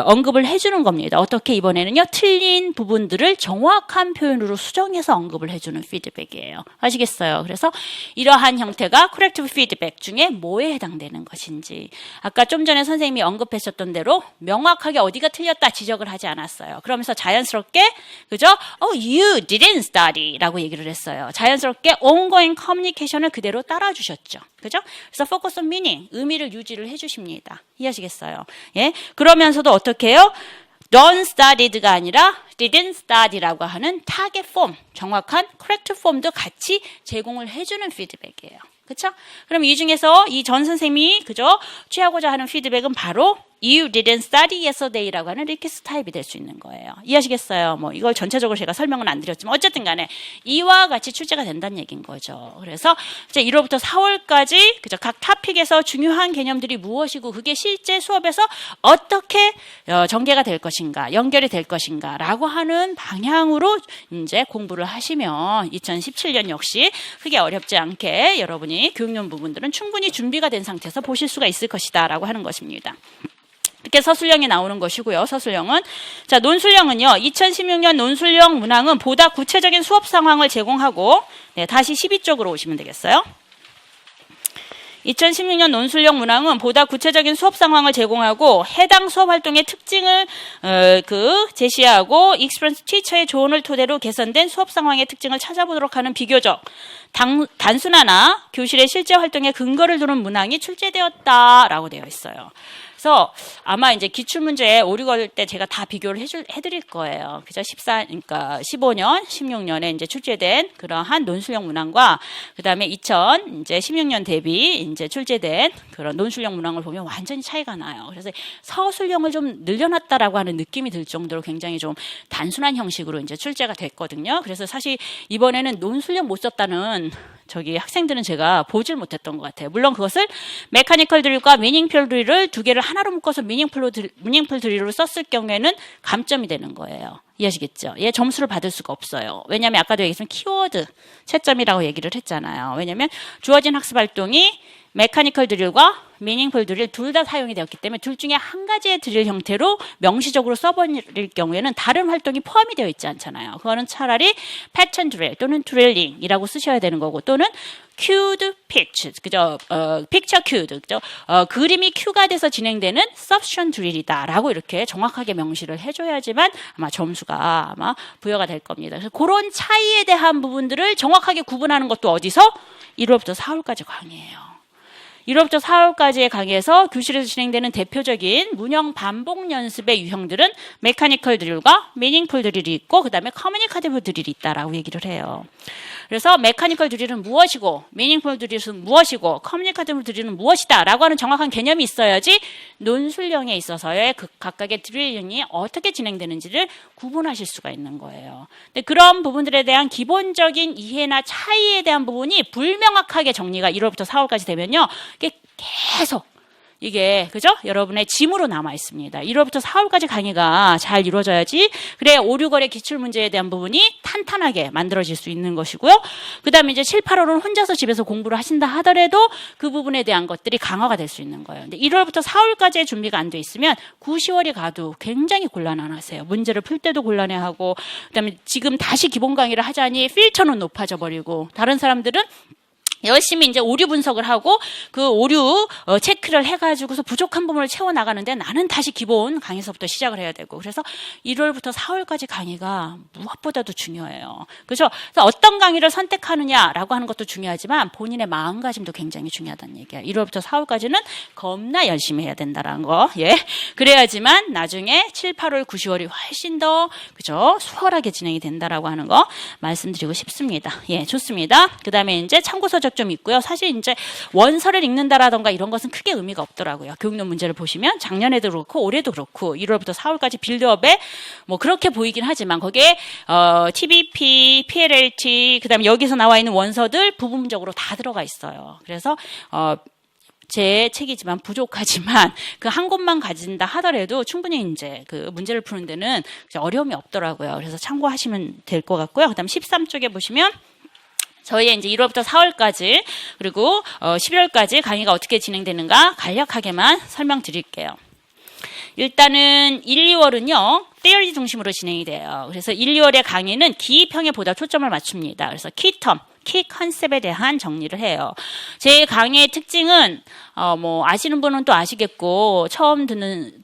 언급을 해주는 겁니다. 어떻게 이번에는요 틀린 부분들을 정확한 표현으로 수정해서 언급을 해주는 피드백이에요. 아시겠어요? 그래서 이러한 형태가 corrective 피드백 중에 뭐에 해당되는 것인지 아까 좀 전에 선생님이 언급했었던 대로 명확하게 어디가 틀렸다 지적을 하지 않았어요. 그러면서 자연스럽게 그죠? You didn't study라고 얘기를 했어요. 자연스럽게 ongoing communication을 그대로 따라주셨죠. 그죠? 그래서 focus on meaning, 의미를 유지를 해주십니다. 이해하시겠어요? 예. 그러면서도 어떻게 해요? don't studied가 아니라 didn't study라고 하는 target form, 정확한 correct form도 같이 제공을 해주는 피드백이에요. 그렇죠? 그럼 이 중에서 이 전 선생님이 그죠? 취하고자 하는 피드백은 바로 You didn't study yesterday라고 하는 리퀘스트 타입이 될 수 있는 거예요. 이해하시겠어요? 뭐 이걸 전체적으로 제가 설명은 안 드렸지만 어쨌든 간에 이와 같이 출제가 된다는 얘기인 거죠. 그래서 이제 1월부터 4월까지 그죠? 각 토픽에서 중요한 개념들이 무엇이고 그게 실제 수업에서 어떻게 전개가 될 것인가, 연결이 될 것인가라고 하는 방향으로 이제 공부를 하시면 2017년 역시 크게 어렵지 않게 여러분이 교육용 부분들은 충분히 준비가 된 상태에서 보실 수가 있을 것이다라고 하는 것입니다. 이렇게 서술형이 나오는 것이고요. 서술형은 자 논술형은요. 2016년 논술형 문항은 보다 구체적인 수업 상황을 제공하고 네, 다시 12쪽으로 오시면 되겠어요. 2016년 논술력 문항은 보다 구체적인 수업 상황을 제공하고 해당 수업 활동의 특징을 제시하고 익스퍼런스 티처의 조언을 토대로 개선된 수업 상황의 특징을 찾아보도록 하는 비교적 단순하나 교실의 실제 활동에 근거를 두는 문항이 출제되었다라고 되어 있어요. 그래서 아마 이제 기출문제에 오류 걸릴 때 제가 다 비교를 해드릴 거예요. 그죠? 15년, 16년에 이제 출제된 그러한 논술력 문항과 그 다음에 2016년 대비 이제 출제된 그런 논술력 문항을 보면 완전히 차이가 나요. 그래서 서술형을 좀 늘려놨다라고 하는 느낌이 들 정도로 굉장히 좀 단순한 형식으로 이제 출제가 됐거든요. 그래서 사실 이번에는 논술력 못 썼다는 학생들은 제가 보질 못했던 것 같아요. 물론 그것을 메카니컬 드릴과 미닝풀 드릴을 두 개를 하나로 묶어서 미닝풀 드릴로 썼을 경우에는 감점이 되는 거예요. 이해하시겠죠? 얘 점수를 받을 수가 없어요. 왜냐하면 아까도 얘기했지만 키워드 채점이라고 얘기를 했잖아요. 왜냐하면 주어진 학습 활동이 메카니컬 드릴과 미닝풀 드릴 둘 다 사용이 되었기 때문에 둘 중에 한 가지의 드릴 형태로 명시적으로 써버릴 경우에는 다른 활동이 포함이 되어 있지 않잖아요. 그거는 차라리 패턴 드릴 또는 드릴링이라고 쓰셔야 되는 거고 또는 cued pictures, 그죠? picture cued, 그죠? 그림이 큐가 돼서 진행되는 substitution drill이다라고 이렇게 정확하게 명시를 해줘야지만 아마 점수가 아마 부여가 될 겁니다. 그래서 그런 차이에 대한 부분들을 정확하게 구분하는 것도 어디서? 1월부터 4월까지 강의예요. 1월부터 4월까지의 강의에서 교실에서 진행되는 대표적인 문형 반복 연습의 유형들은 메카니컬 드릴과 미닝풀 드릴이 있고 그 다음에 커뮤니케이티브 드릴이 있다라고 얘기를 해요. 그래서 메카니컬 드릴은 무엇이고 미닝풀 드릴은 무엇이고 커뮤니케이티브 드릴은 무엇이다 라고 하는 정확한 개념이 있어야지 논술형에 있어서의 그 각각의 드릴링이 어떻게 진행되는지를 구분하실 수가 있는 거예요. 근데 그런 부분들에 대한 기본적인 이해나 차이에 대한 부분이 불명확하게 정리가 1월부터 4월까지 되면요. 이게 계속 이게 그죠? 여러분의 짐으로 남아 있습니다. 1월부터 4월까지 강의가 잘 이루어져야지 그래 5, 6월의 기출문제에 대한 부분이 탄탄하게 만들어질 수 있는 것이고요. 그 다음에 이제 7, 8월은 혼자서 집에서 공부를 하신다 하더라도 그 부분에 대한 것들이 강화가 될 수 있는 거예요. 근데 1월부터 4월까지의 준비가 안 돼 있으면 9, 10월이 가도 굉장히 곤란하세요. 문제를 풀 때도 곤란해하고 그 다음에 지금 다시 기본 강의를 하자니 필터는 높아져 버리고 다른 사람들은 열심히 이제 오류 분석을 하고 그 오류 체크를 해가지고서 부족한 부분을 채워나가는데 나는 다시 기본 강의서부터 시작을 해야 되고 그래서 1월부터 4월까지 강의가 무엇보다도 중요해요. 그렇죠? 그래서 어떤 강의를 선택하느냐라고 하는 것도 중요하지만 본인의 마음가짐도 굉장히 중요하다는 얘기예요. 1월부터 4월까지는 겁나 열심히 해야 된다는 거. 예. 그래야지만 나중에 7, 8월, 9, 10월이 훨씬 더 그죠? 수월하게 진행이 된다라고 하는 거 말씀드리고 싶습니다. 예, 좋습니다. 그다음에 이제 참고서적 좀 있고요. 사실 이제 원서를 읽는다라던가 이런 것은 크게 의미가 없더라고요. 교육론 문제를 보시면 작년에도 그렇고 올해도 그렇고 1월부터 4월까지 빌드업에 뭐 그렇게 보이긴 하지만 거기에 TBP, PLLT 그다음에 여기서 나와 있는 원서들 부분적으로 다 들어가 있어요. 그래서 제 책이지만 부족하지만 그 한 곳만 가진다 하더라도 충분히 이제 그 문제를 푸는 데는 어려움이 없더라고요. 그래서 참고하시면 될 것 같고요. 그다음 13쪽에 보시면 저희의 이제 1월부터 4월까지 그리고 11월까지 강의가 어떻게 진행되는가 간략하게만 설명드릴게요. 일단은 1, 2월은요. theory 중심으로 진행이 돼요. 그래서 1, 2월의 강의는 기입형에 보다 초점을 맞춥니다. 그래서 키텀, 키 컨셉에 대한 정리를 해요. 제 강의의 특징은 뭐 아시는 분은 또 아시겠고 처음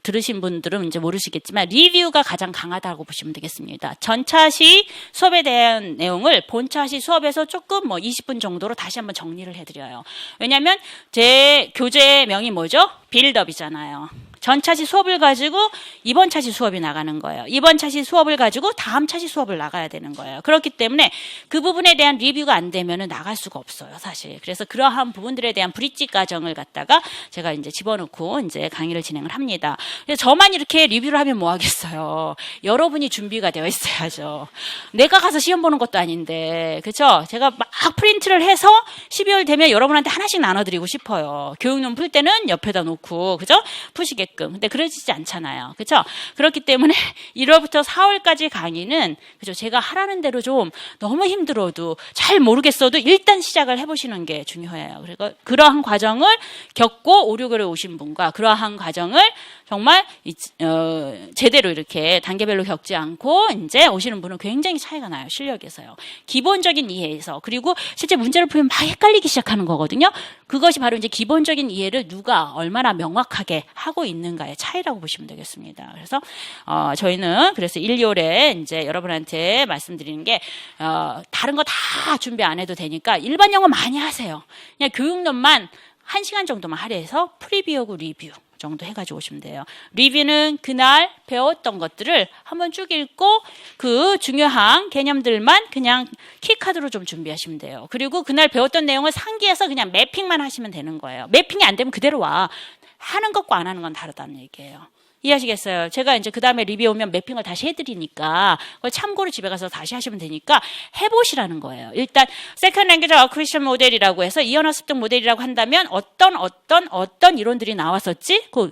들으신 분들은 이제 모르시겠지만 리뷰가 가장 강하다고 보시면 되겠습니다. 전차시 수업에 대한 내용을 본차시 수업에서 조금 뭐 20분 정도로 다시 한번 정리를 해드려요. 왜냐하면 제 교재명이 뭐죠? 빌드업이잖아요. 전차시 수업을 가지고 이번 차시 수업이 나가는 거예요. 이번 차시 수업을 가지고 다음 차시 수업을 나가야 되는 거예요. 그렇기 때문에 그 부분에 대한 리뷰가 안 되면은 나갈 수가 없어요, 사실. 그래서 그러한 부분들에 대한 브릿지 과정을 갖다가 제가 이제 집어넣고 이제 강의를 진행을 합니다. 그래서 저만 이렇게 리뷰를 하면 뭐 하겠어요. 여러분이 준비가 되어 있어야죠. 내가 가서 시험 보는 것도 아닌데, 그렇죠? 제가 막 프린트를 해서 12월 되면 여러분한테 하나씩 나눠드리고 싶어요. 교육론 풀 때는 옆에다 놓고, 그죠? 푸시게 되게끔. 근데 그러지지 않잖아요. 그렇죠? 그렇기 때문에 1월부터 4월까지 강의는 그죠? 제가 하라는 대로 좀 너무 힘들어도 잘 모르겠어도 일단 시작을 해보시는 게 중요해요. 그리고 그러한 과정을 겪고 5, 6월에 오신 분과 그러한 과정을 정말 제대로 이렇게 단계별로 겪지 않고 이제 오시는 분은 굉장히 차이가 나요. 실력에서요. 기본적인 이해에서. 그리고 실제 문제를 풀면 막 헷갈리기 시작하는 거거든요. 그것이 바로 이제 기본적인 이해를 누가 얼마나 명확하게 하고 있는가의 차이라고 보시면 되겠습니다. 그래서 저희는 그래서 1, 2월에 이제 여러분한테 말씀드리는 게 다른 거 다 준비 안 해도 되니까 일반 영어 많이 하세요. 그냥 교육론만 1시간 정도만 할애해서 프리뷰하고 리뷰 정도 해가지고 오시면 돼요. 리뷰는 그날 배웠던 것들을 한번 쭉 읽고 그 중요한 개념들만 그냥 키카드로 좀 준비하시면 돼요. 그리고 그날 배웠던 내용을 상기해서 그냥 매핑만 하시면 되는 거예요. 매핑이 안 되면 그대로 와. 하는 것과 안 하는 건 다르다는 얘기예요. 이해하시겠어요? 제가 이제 그 다음에 리뷰 오면 매핑을 다시 해드리니까 그걸 참고로 집에 가서 다시 하시면 되니까 해보시라는 거예요. 일단 세컨드 랭귀지 어쿠이션 모델이라고 해서 이언어 습득 모델이라고 한다면 어떤 이론들이 나왔었지? 그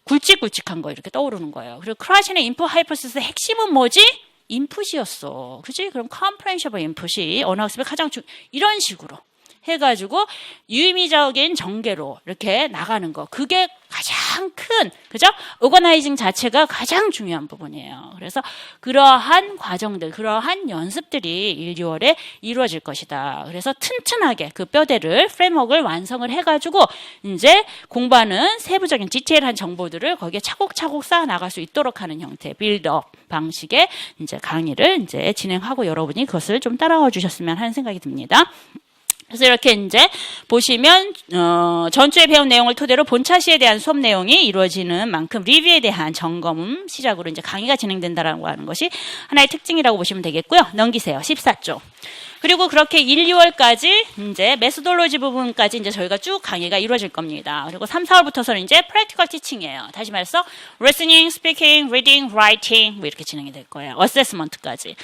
굵직굵직한 거 이렇게 떠오르는 거예요. 그리고 크라신의 인풋 하이포시스의 핵심은 뭐지? 인풋이었어. 그치? 그럼 컴프렌셔블 인풋이 언어 학습의 가장 이런 식으로 해가지고 유의미적인 전개로 이렇게 나가는 거. 그게 가장 큰, 그죠? 오거나이징 자체가 가장 중요한 부분이에요. 그래서 그러한 과정들, 그러한 연습들이 1, 2월에 이루어질 것이다. 그래서 튼튼하게 그 뼈대를, 프레임워크를 완성을 해가지고 이제 공부하는 세부적인 디테일한 정보들을 거기에 차곡차곡 쌓아 나갈 수 있도록 하는 형태, 빌드업 방식의 이제 강의를 이제 진행하고 여러분이 그것을 좀 따라와 주셨으면 하는 생각이 듭니다. 그래서 이렇게 이제 보시면 전주에 배운 내용을 토대로 본차시에 대한 수업 내용이 이루어지는 만큼 리뷰에 대한 점검 시작으로 이제 강의가 진행된다라고 하는 것이 하나의 특징이라고 보시면 되겠고요. 넘기세요. 14조. 그리고 그렇게 1, 2월까지 이제 메소돌로지 부분까지 이제 저희가 쭉 강의가 이루어질 겁니다. 그리고 3, 4월부터서는 이제 프랙티컬 티칭이에요. 다시 말해서 listening, speaking, reading, writing 뭐 이렇게 진행이 될 거예요. 어세스먼트까지.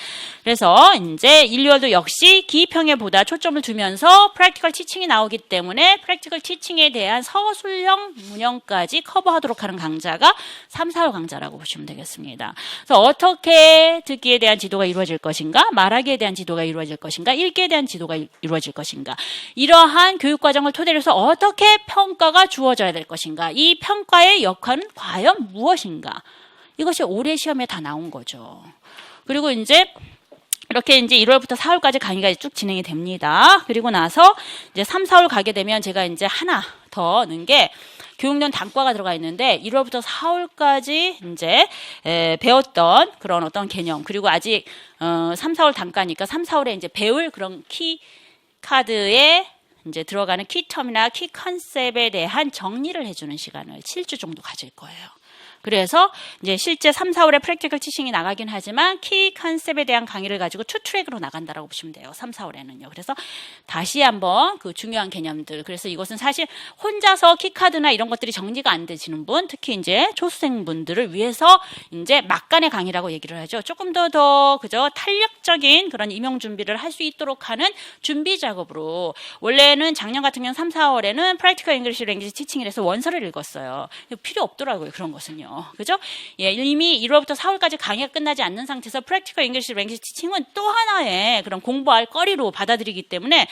그래서 이제 1, 2월도 역시 기평에보다 초점을 두면서 프랙티컬 티칭이 나오기 때문에 프랙티컬 티칭에 대한 서술형 문형까지 커버하도록 하는 강좌가 3, 4월 강좌라고 보시면 되겠습니다. 그래서 어떻게 듣기에 대한 지도가 이루어질 것인가, 말하기에 대한 지도가 이루어질 것인가, 읽기에 대한 지도가 이루어질 것인가, 이러한 교육과정을 토대로 해서 어떻게 평가가 주어져야 될 것인가, 이 평가의 역할은 과연 무엇인가, 이것이 올해 시험에 다 나온 거죠. 그리고 이제 이렇게 이제 1월부터 4월까지 강의가 쭉 진행이 됩니다. 그리고 나서 이제 3, 4월 가게 되면 제가 이제 하나 더 넣은 게 교육론 단과가 들어가 있는데 1월부터 4월까지 이제 배웠던 그런 어떤 개념, 그리고 아직 3, 4월 단과니까 3, 4월에 이제 배울 그런 키 카드에 이제 들어가는 키텀이나 키 컨셉에 대한 정리를 해주는 시간을 7주 정도 가질 거예요. 그래서 이제 실제 3, 4월에 프랙티컬 티칭이 나가긴 하지만 키 컨셉에 대한 강의를 가지고 투 트랙으로 나간다라고 보시면 돼요. 3, 4월에는요. 그래서 다시 한번 그 중요한 개념들. 그래서 이것은 사실 혼자서 키 카드나 이런 것들이 정리가 안 되시는 분, 특히 이제 초수생분들을 위해서 이제 막간의 강의라고 얘기를 하죠. 조금 더 그죠? 탄력적인 그런 임용 준비를 할 수 있도록 하는 준비 작업으로, 원래는 작년 같은 경우는 3, 4월에는 프랙티컬 잉글리시 랭귀지 티칭이라서 원서를 읽었어요. 필요 없더라고요. 그런 것은요. 그죠? 예, 이미 1월부터 4월까지 강의가 끝나지 않는 상태에서 프랙티컬 잉글리시 랭귀지 티칭은 또 하나의 그런 공부할 거리로 받아들이기 때문에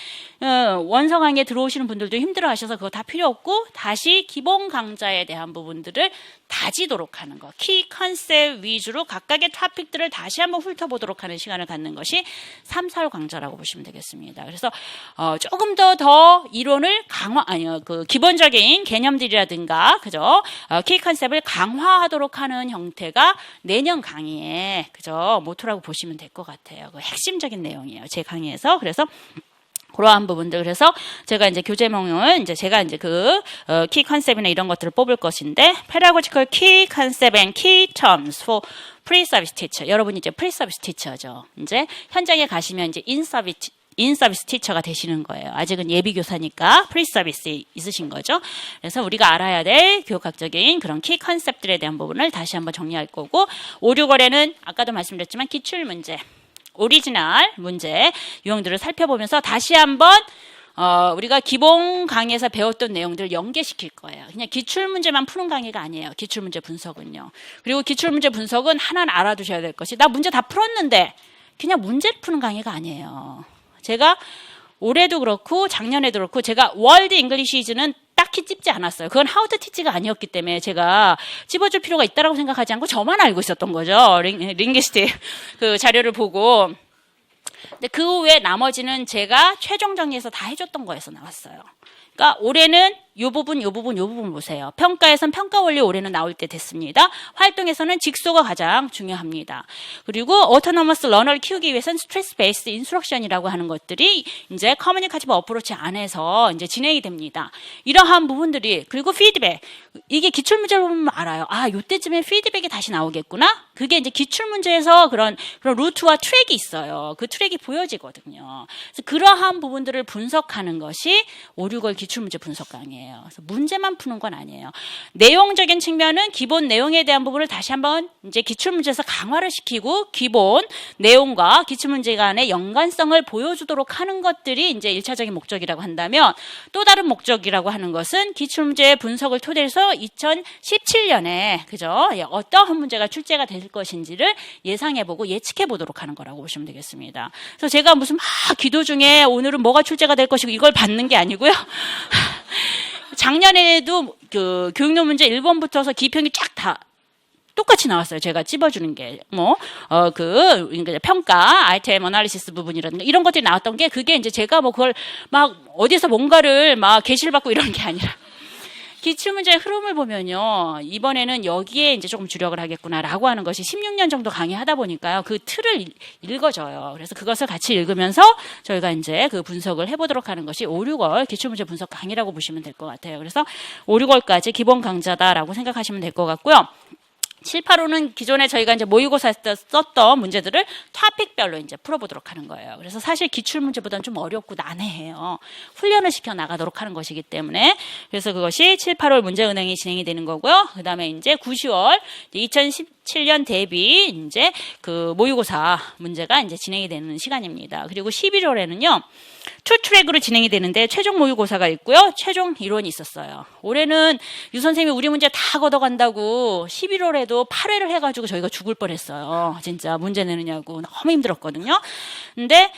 원서 강의에 들어오시는 분들도 힘들어 하셔서 그거 다 필요 없고 다시 기본 강좌에 대한 부분들을 다지도록 하는 거, 키 컨셉 위주로 각각의 토픽들을 다시 한번 훑어보도록 하는 시간을 갖는 것이 3, 4월 강좌라고 보시면 되겠습니다. 그래서 조금 더 이론을 그 기본적인 개념들이라든가 그죠? 키 컨셉을 강화하도록 하는 형태가 내년 강의에 그죠? 모토라고 보시면 될 것 같아요. 그 핵심적인 내용이에요. 제 강의에서. 그래서 그러한 부분들. 그래서 제가 이제 교재명을 이제 제가 이제 그 키 컨셉이나 이런 것들을 뽑을 것인데, pedagogical key concept and key terms for pre-service teacher. 여러분이 이제 pre-service teacher죠. 이제 현장에 가시면 이제 in-service teacher가 되시는 거예요. 아직은 예비 교사니까 pre-service 있으신 거죠. 그래서 우리가 알아야 될 교육학적인 그런 키 컨셉들에 대한 부분을 다시 한번 정리할 거고, 5, 6월에는 아까도 말씀드렸지만 기출 문제, 오리지널 문제 유형들을 살펴보면서 다시 한번 우리가 기본 강의에서 배웠던 내용들을 연계시킬 거예요. 그냥 기출문제만 푸는 강의가 아니에요. 기출문제 분석은요. 그리고 기출문제 분석은 하나는 알아두셔야 될 것이 나 문제 다 풀었는데 그냥 문제를 푸는 강의가 아니에요. 제가 올해도 그렇고 작년에도 그렇고 제가 월드 잉글리시즈는 딱히 찝지 않았어요. 그건 하우 투 티치가 아니었기 때문에 제가 찝어줄 필요가 있다고 생각하지 않고 저만 알고 있었던 거죠. 링귀스틱 그 자료를 보고. 근데 그 외에 나머지는 제가 최종 정리해서 다 해줬던 거에서 나왔어요. 그러니까 올해는 요 부분 보세요. 평가에선 평가 원리 올해는 나올 때 됐습니다. 활동에서는 직소가 가장 중요합니다. 그리고 오토노머스 러너를 키우기 위해서는 스트레스 베이스드 인스트럭션이라고 하는 것들이 이제 커뮤니케이티브 어프로치 안에서 이제 진행이 됩니다. 이러한 부분들이 그리고 피드백 이게 기출문제를 보면 알아요. 아, 요때쯤에 피드백이 다시 나오겠구나. 그게 이제 기출문제에서 그런 루트와 트랙이 있어요. 그 트랙이 보여지거든요. 그래서 그러한 부분들을 분석하는 것이 5, 6월 기출문제 분석 강의예요. 그래서 문제만 푸는 건 아니에요. 내용적인 측면은 기본 내용에 대한 부분을 다시 한번 이제 기출문제에서 강화를 시키고 기본 내용과 기출문제 간의 연관성을 보여주도록 하는 것들이 이제 1차적인 목적이라고 한다면 또 다른 목적이라고 하는 것은 기출문제 분석을 토대로 해서 2017년에 그죠? 어떠한 문제가 출제가 될 것인지를 예상해보고 예측해보도록 하는 거라고 보시면 되겠습니다. 그래서 제가 무슨 막 기도 중에 오늘은 뭐가 출제가 될 것이고 이걸 받는 게 아니고요. 작년에도 그 교육론 문제 1번부터서 기평이 쫙 다 똑같이 나왔어요. 제가 찝어주는 게 평가, 아이템 어널리시스 부분이라든가 이런 것들이 나왔던 게 그게 이제 제가 뭐 그걸 막 어디서 뭔가를 막 게시를 받고 이런 게 아니라 기출문제의 흐름을 보면요. 이번에는 여기에 이제 조금 주력을 하겠구나라고 하는 것이 16년 정도 강의하다 보니까요. 그 틀을 읽어줘요. 그래서 그것을 같이 읽으면서 저희가 이제 그 분석을 해보도록 하는 것이 5, 6월 기출문제 분석 강의라고 보시면 될 것 같아요. 그래서 5, 6월까지 기본 강좌다라고 생각하시면 될 것 같고요. 7, 8호는 기존에 저희가 이제 모의고사 때 썼던 문제들을 토픽별로 이제 풀어보도록 하는 거예요. 그래서 사실 기출문제보다는 좀 어렵고 난해해요. 훈련을 시켜 나가도록 하는 것이기 때문에. 그래서 그것이 7, 8월 문제은행이 진행이 되는 거고요. 그 다음에 이제 9, 10월 2017년 대비 이제 그 모의고사 문제가 이제 진행이 되는 시간입니다. 그리고 11월에는요. 투 트랙으로 진행이 되는데 최종 모의고사가 있고요. 최종 이론이 있었어요. 올해는 유 선생님이 우리 문제 다 걷어간다고 11월에도 8회를 해가지고 저희가 죽을 뻔했어요. 진짜 문제 내느냐고 너무 힘들었거든요. 근데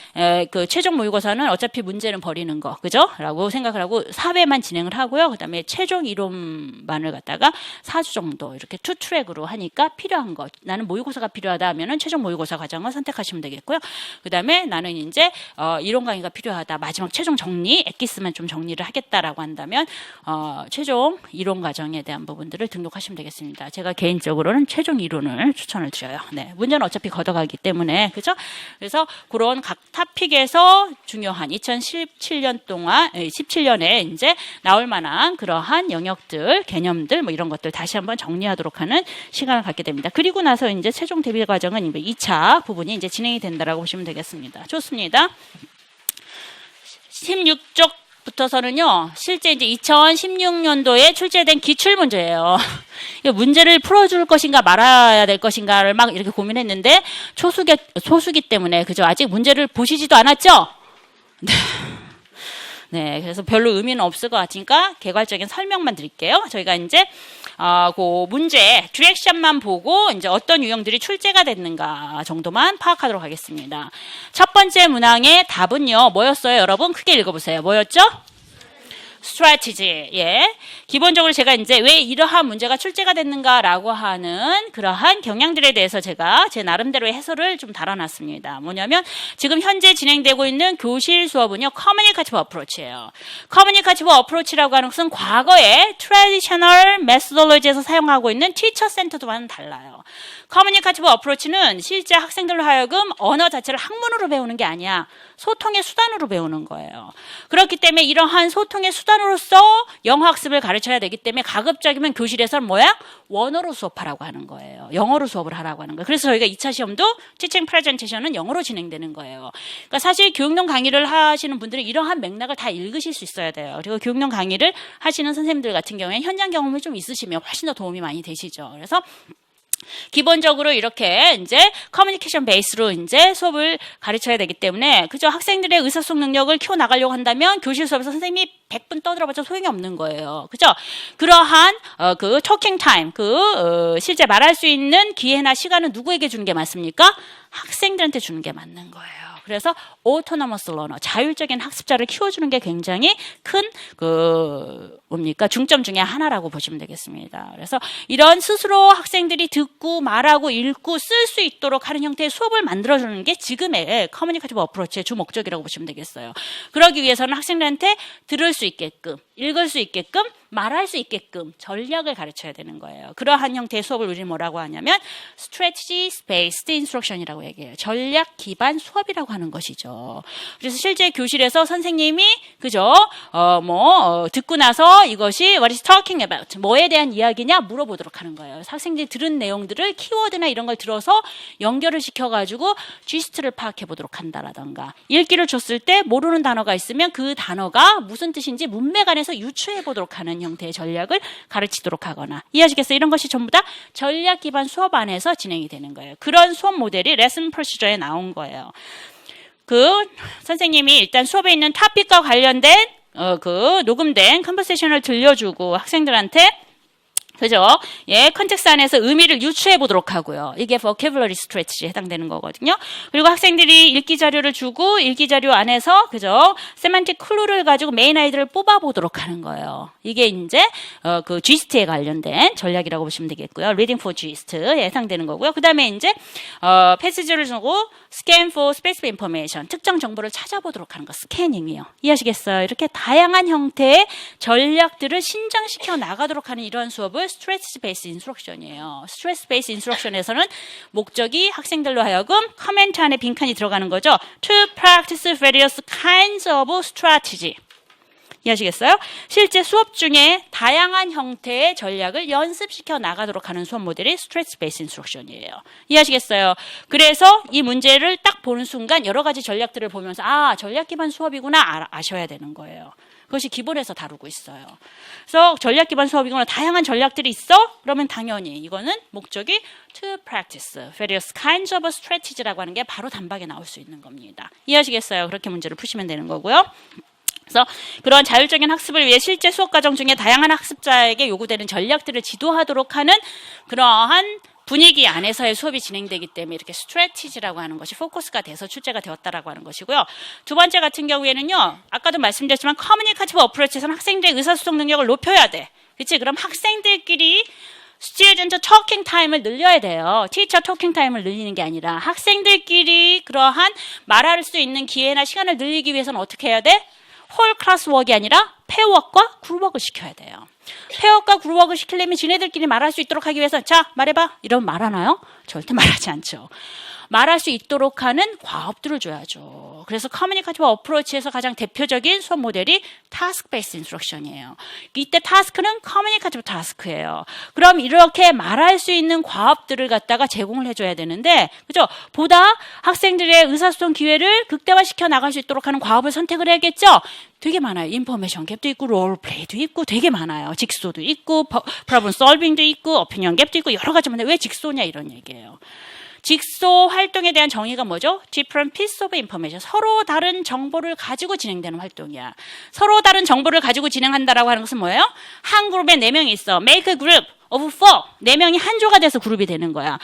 그 최종 모의고사는 어차피 문제는 버리는 거, 그죠? 라고 생각을 하고 4회만 진행을 하고요. 그 다음에 최종 이론만을 갖다가 4주 정도 이렇게 투 트랙으로 하니까 필요한 것. 나는 모의고사가 필요하다 하면은 최종 모의고사 과정을 선택하시면 되겠고요. 그 다음에 나는 이제 이론 강의가 필요하다. 마지막 최종 정리, 엑기스만 좀 정리를 하겠다라고 한다면 최종 이론 과정에 대한 부분들을 등록하시면 되겠습니다. 제가 개인적으로는 최종 이론을 추천을 드려요. 네, 문제는 어차피 걷어가기 때문에 그죠? 그래서 그런 각 토픽에서 중요한 2017년 동안 17년에 이제 나올 만한 그러한 영역들, 개념들 뭐 이런 것들 다시 한번 정리하도록 하는 시간을 갖게 됩니다. 그리고 나서 이제 최종 대비 과정은 2차 부분이 이제 진행이 된다라고 보시면 되겠습니다. 좋습니다. 16쪽부터서는요, 실제 이제 2016년도에 출제된 기출문제예요. 문제를 풀어줄 것인가 말아야 될 것인가를 막 이렇게 고민했는데, 소수기 때문에, 그죠? 아직 문제를 보시지도 않았죠? 네, 그래서 별로 의미는 없을 것 같으니까 개괄적인 설명만 드릴게요. 저희가 이제 그 문제 디렉션만 보고 이제 어떤 유형들이 출제가 됐는가 정도만 파악하도록 하겠습니다. 첫 번째 문항의 답은요, 뭐였어요, 여러분? 크게 읽어보세요. 뭐였죠? strategy. 예. 기본적으로 제가 이제 왜 이러한 문제가 출제가 됐는가라고 하는 그러한 경향들에 대해서 제가 제 나름대로의 해설을 좀 달아놨습니다. 뭐냐면 지금 현재 진행되고 있는 교실 수업은요, 커뮤니케이티브 어프로치예요. 커뮤니케이티브 어프로치라고 하는 것은 과거의 트래디셔널 메소돌로지에서 사용하고 있는 티처 센터드와는 달라요. 커뮤니케이티브 어프로치는 실제 학생들로 하여금 언어 자체를 학문으로 배우는 게 아니야. 소통의 수단으로 배우는 거예요. 그렇기 때문에 이러한 소통의 수단으로서 영어 학습을 가르쳐야 되기 때문에 가급적이면 교실에서는 뭐야? 원어로 수업하라고 하는 거예요. 영어로 수업을 하라고 하는 거예요. 그래서 저희가 2차 시험도 티칭 프레젠테이션은 영어로 진행되는 거예요. 그러니까 사실 교육론 강의를 하시는 분들은 이러한 맥락을 다 읽으실 수 있어야 돼요. 그리고 교육론 강의를 하시는 선생님들 같은 경우에 현장 경험이 좀 있으시면 훨씬 더 도움이 많이 되시죠. 그래서 기본적으로 이렇게 이제 커뮤니케이션 베이스로 이제 수업을 가르쳐야 되기 때문에 그죠? 학생들의 의사소통 능력을 키워 나가려고 한다면 교실 수업에서 선생님이 100분 떠들어봤자 소용이 없는 거예요. 그죠? 그러한 그 토킹 타임, 실제 말할 수 있는 기회나 시간은 누구에게 주는 게 맞습니까? 학생들한테 주는 게 맞는 거예요. 그래서 autonomous learner, 자율적인 학습자를 키워주는 게 굉장히 큰 중점 중에 하나라고 보시면 되겠습니다. 그래서 이런 스스로 학생들이 듣고 말하고 읽고 쓸 수 있도록 하는 형태의 수업을 만들어주는 게 지금의 커뮤니케이티브 어프로치의 주 목적이라고 보시면 되겠어요. 그러기 위해서는 학생들한테 들을 수 있게끔, 읽을 수 있게끔, 말할 수 있게끔 전략을 가르쳐야 되는 거예요. 그러한 형태의 수업을 우리는 뭐라고 하냐면 strategy based instruction이라고 얘기해요. 전략 기반 수업이라고 하는 것이죠. 그래서 실제 교실에서 선생님이 그죠? 듣고 나서 이것이 what is talking about, 뭐에 대한 이야기냐 물어보도록 하는 거예요. 학생들이 들은 내용들을 키워드나 이런 걸 들어서 연결을 시켜가지고 지스트를 파악해 보도록 한다라던가, 읽기를 줬을 때 모르는 단어가 있으면 그 단어가 무슨 뜻인지 문맥 안에서 유추해 보도록 하는 형태의 전략을 가르치도록 하거나, 이해하시겠어요? 이런 것이 전부 다 전략 기반 수업 안에서 진행이 되는 거예요. 그런 수업 모델이 레슨 프로시저에 나온 거예요. 선생님이 일단 수업에 있는 토픽과 관련된 녹음된 컨버세이션을 들려주고 학생들한테 그죠? 예, 컨텍스트 안에서 의미를 유추해 보도록 하고요. 이게 vocabulary strategy에 해당되는 거거든요. 그리고 학생들이 읽기 자료를 주고 읽기 자료 안에서 그죠? 세만틱 클루를 가지고 메인 아이디어를 뽑아 보도록 하는 거예요. 이게 이제 GIST에 관련된 전략이라고 보시면 되겠고요. Reading for GIST에 해당되는 거고요. 그다음에 이제 패시지를 주고 scan for specific information, 특정 정보를 찾아보도록 하는 거, 스캐닝이에요. 이해하시겠어요? 이렇게 다양한 형태의 전략들을 신장시켜 나가도록 하는 이러한 수업을 스트레스 베이스 인스트럭션이에요. 스트레스 베이스 인스트럭션에서는 목적이 학생들로 하여금 커멘트 안에 빈칸이 들어가는 거죠. To practice various kinds of strategy. 이해하시겠어요? 실제 수업 중에 다양한 형태의 전략을 연습시켜 나가도록 하는 수업 모델이 스트레스 베이스 인스트럭션이에요. 이해하시겠어요? 그래서 이 문제를 딱 보는 순간 여러 가지 전략들을 보면서 전략 기반 수업이구나 아셔야 되는 거예요. 그것이 기본에서 다루고 있어요. 그래서 전략 기반 수업이거나 다양한 전략들이 있어? 그러면 당연히 이거는 목적이 to practice various kinds of strategies라고 하는 게 바로 단박에 나올 수 있는 겁니다. 이해하시겠어요? 그렇게 문제를 푸시면 되는 거고요. 그래서 그런 자율적인 학습을 위해 실제 수업 과정 중에 다양한 학습자에게 요구되는 전략들을 지도하도록 하는 그러한 분위기 안에서의 수업이 진행되기 때문에 이렇게 스트래티지라고 하는 것이 포커스가 돼서 출제가 되었다라고 하는 것이고요. 두 번째 같은 경우에는요, 아까도 말씀드렸지만 커뮤니케이티브 어프로치에서는 학생들의 의사소통 능력을 높여야 돼. 그렇지? 그럼 학생들끼리 스튜던트 토킹 타임을 늘려야 돼요. 티처 토킹 타임을 늘리는 게 아니라 학생들끼리 그러한 말할 수 있는 기회나 시간을 늘리기 위해서는 어떻게 해야 돼? 홀 클래스 워크가 아니라 페어워크와 그룹워크를 시켜야 돼요. 페어워크와 그룹워크를 시키려면 지네들끼리 말할 수 있도록 하기 위해서 자 말해봐 이러면 말하나요? 절대 말하지 않죠. 말할 수 있도록 하는 과업들을 줘야죠. 그래서 커뮤니케이티브 어프로치에서 가장 대표적인 수업 모델이 타스크 베이스 인스트럭션이에요. 이때 타스크는 커뮤니케이티브 타스크예요. 그럼 이렇게 말할 수 있는 과업들을 갖다가 제공을 해줘야 되는데, 그죠? 보다 학생들의 의사소통 기회를 극대화시켜 나갈 수 있도록 하는 과업을 선택을 해야겠죠? 되게 많아요. 인포메이션 갭도 있고 롤플레이도 있고 되게 많아요. 직소도 있고 프로블럼 솔빙도 있고 오피니언 갭도 있고 여러 가지 많은데 왜 직소냐 이런 얘기예요. 직소 활동에 대한 정의가 뭐죠? Different piece of information. 서로 다른 정보를 가지고 진행되는 활동이야. 서로 다른 정보를 가지고 진행한다라고 하는 것은 뭐예요? 한 그룹에 4명이 있어. Make a group of 4. 4명이 한 조가 돼서 그룹이 되는 거야.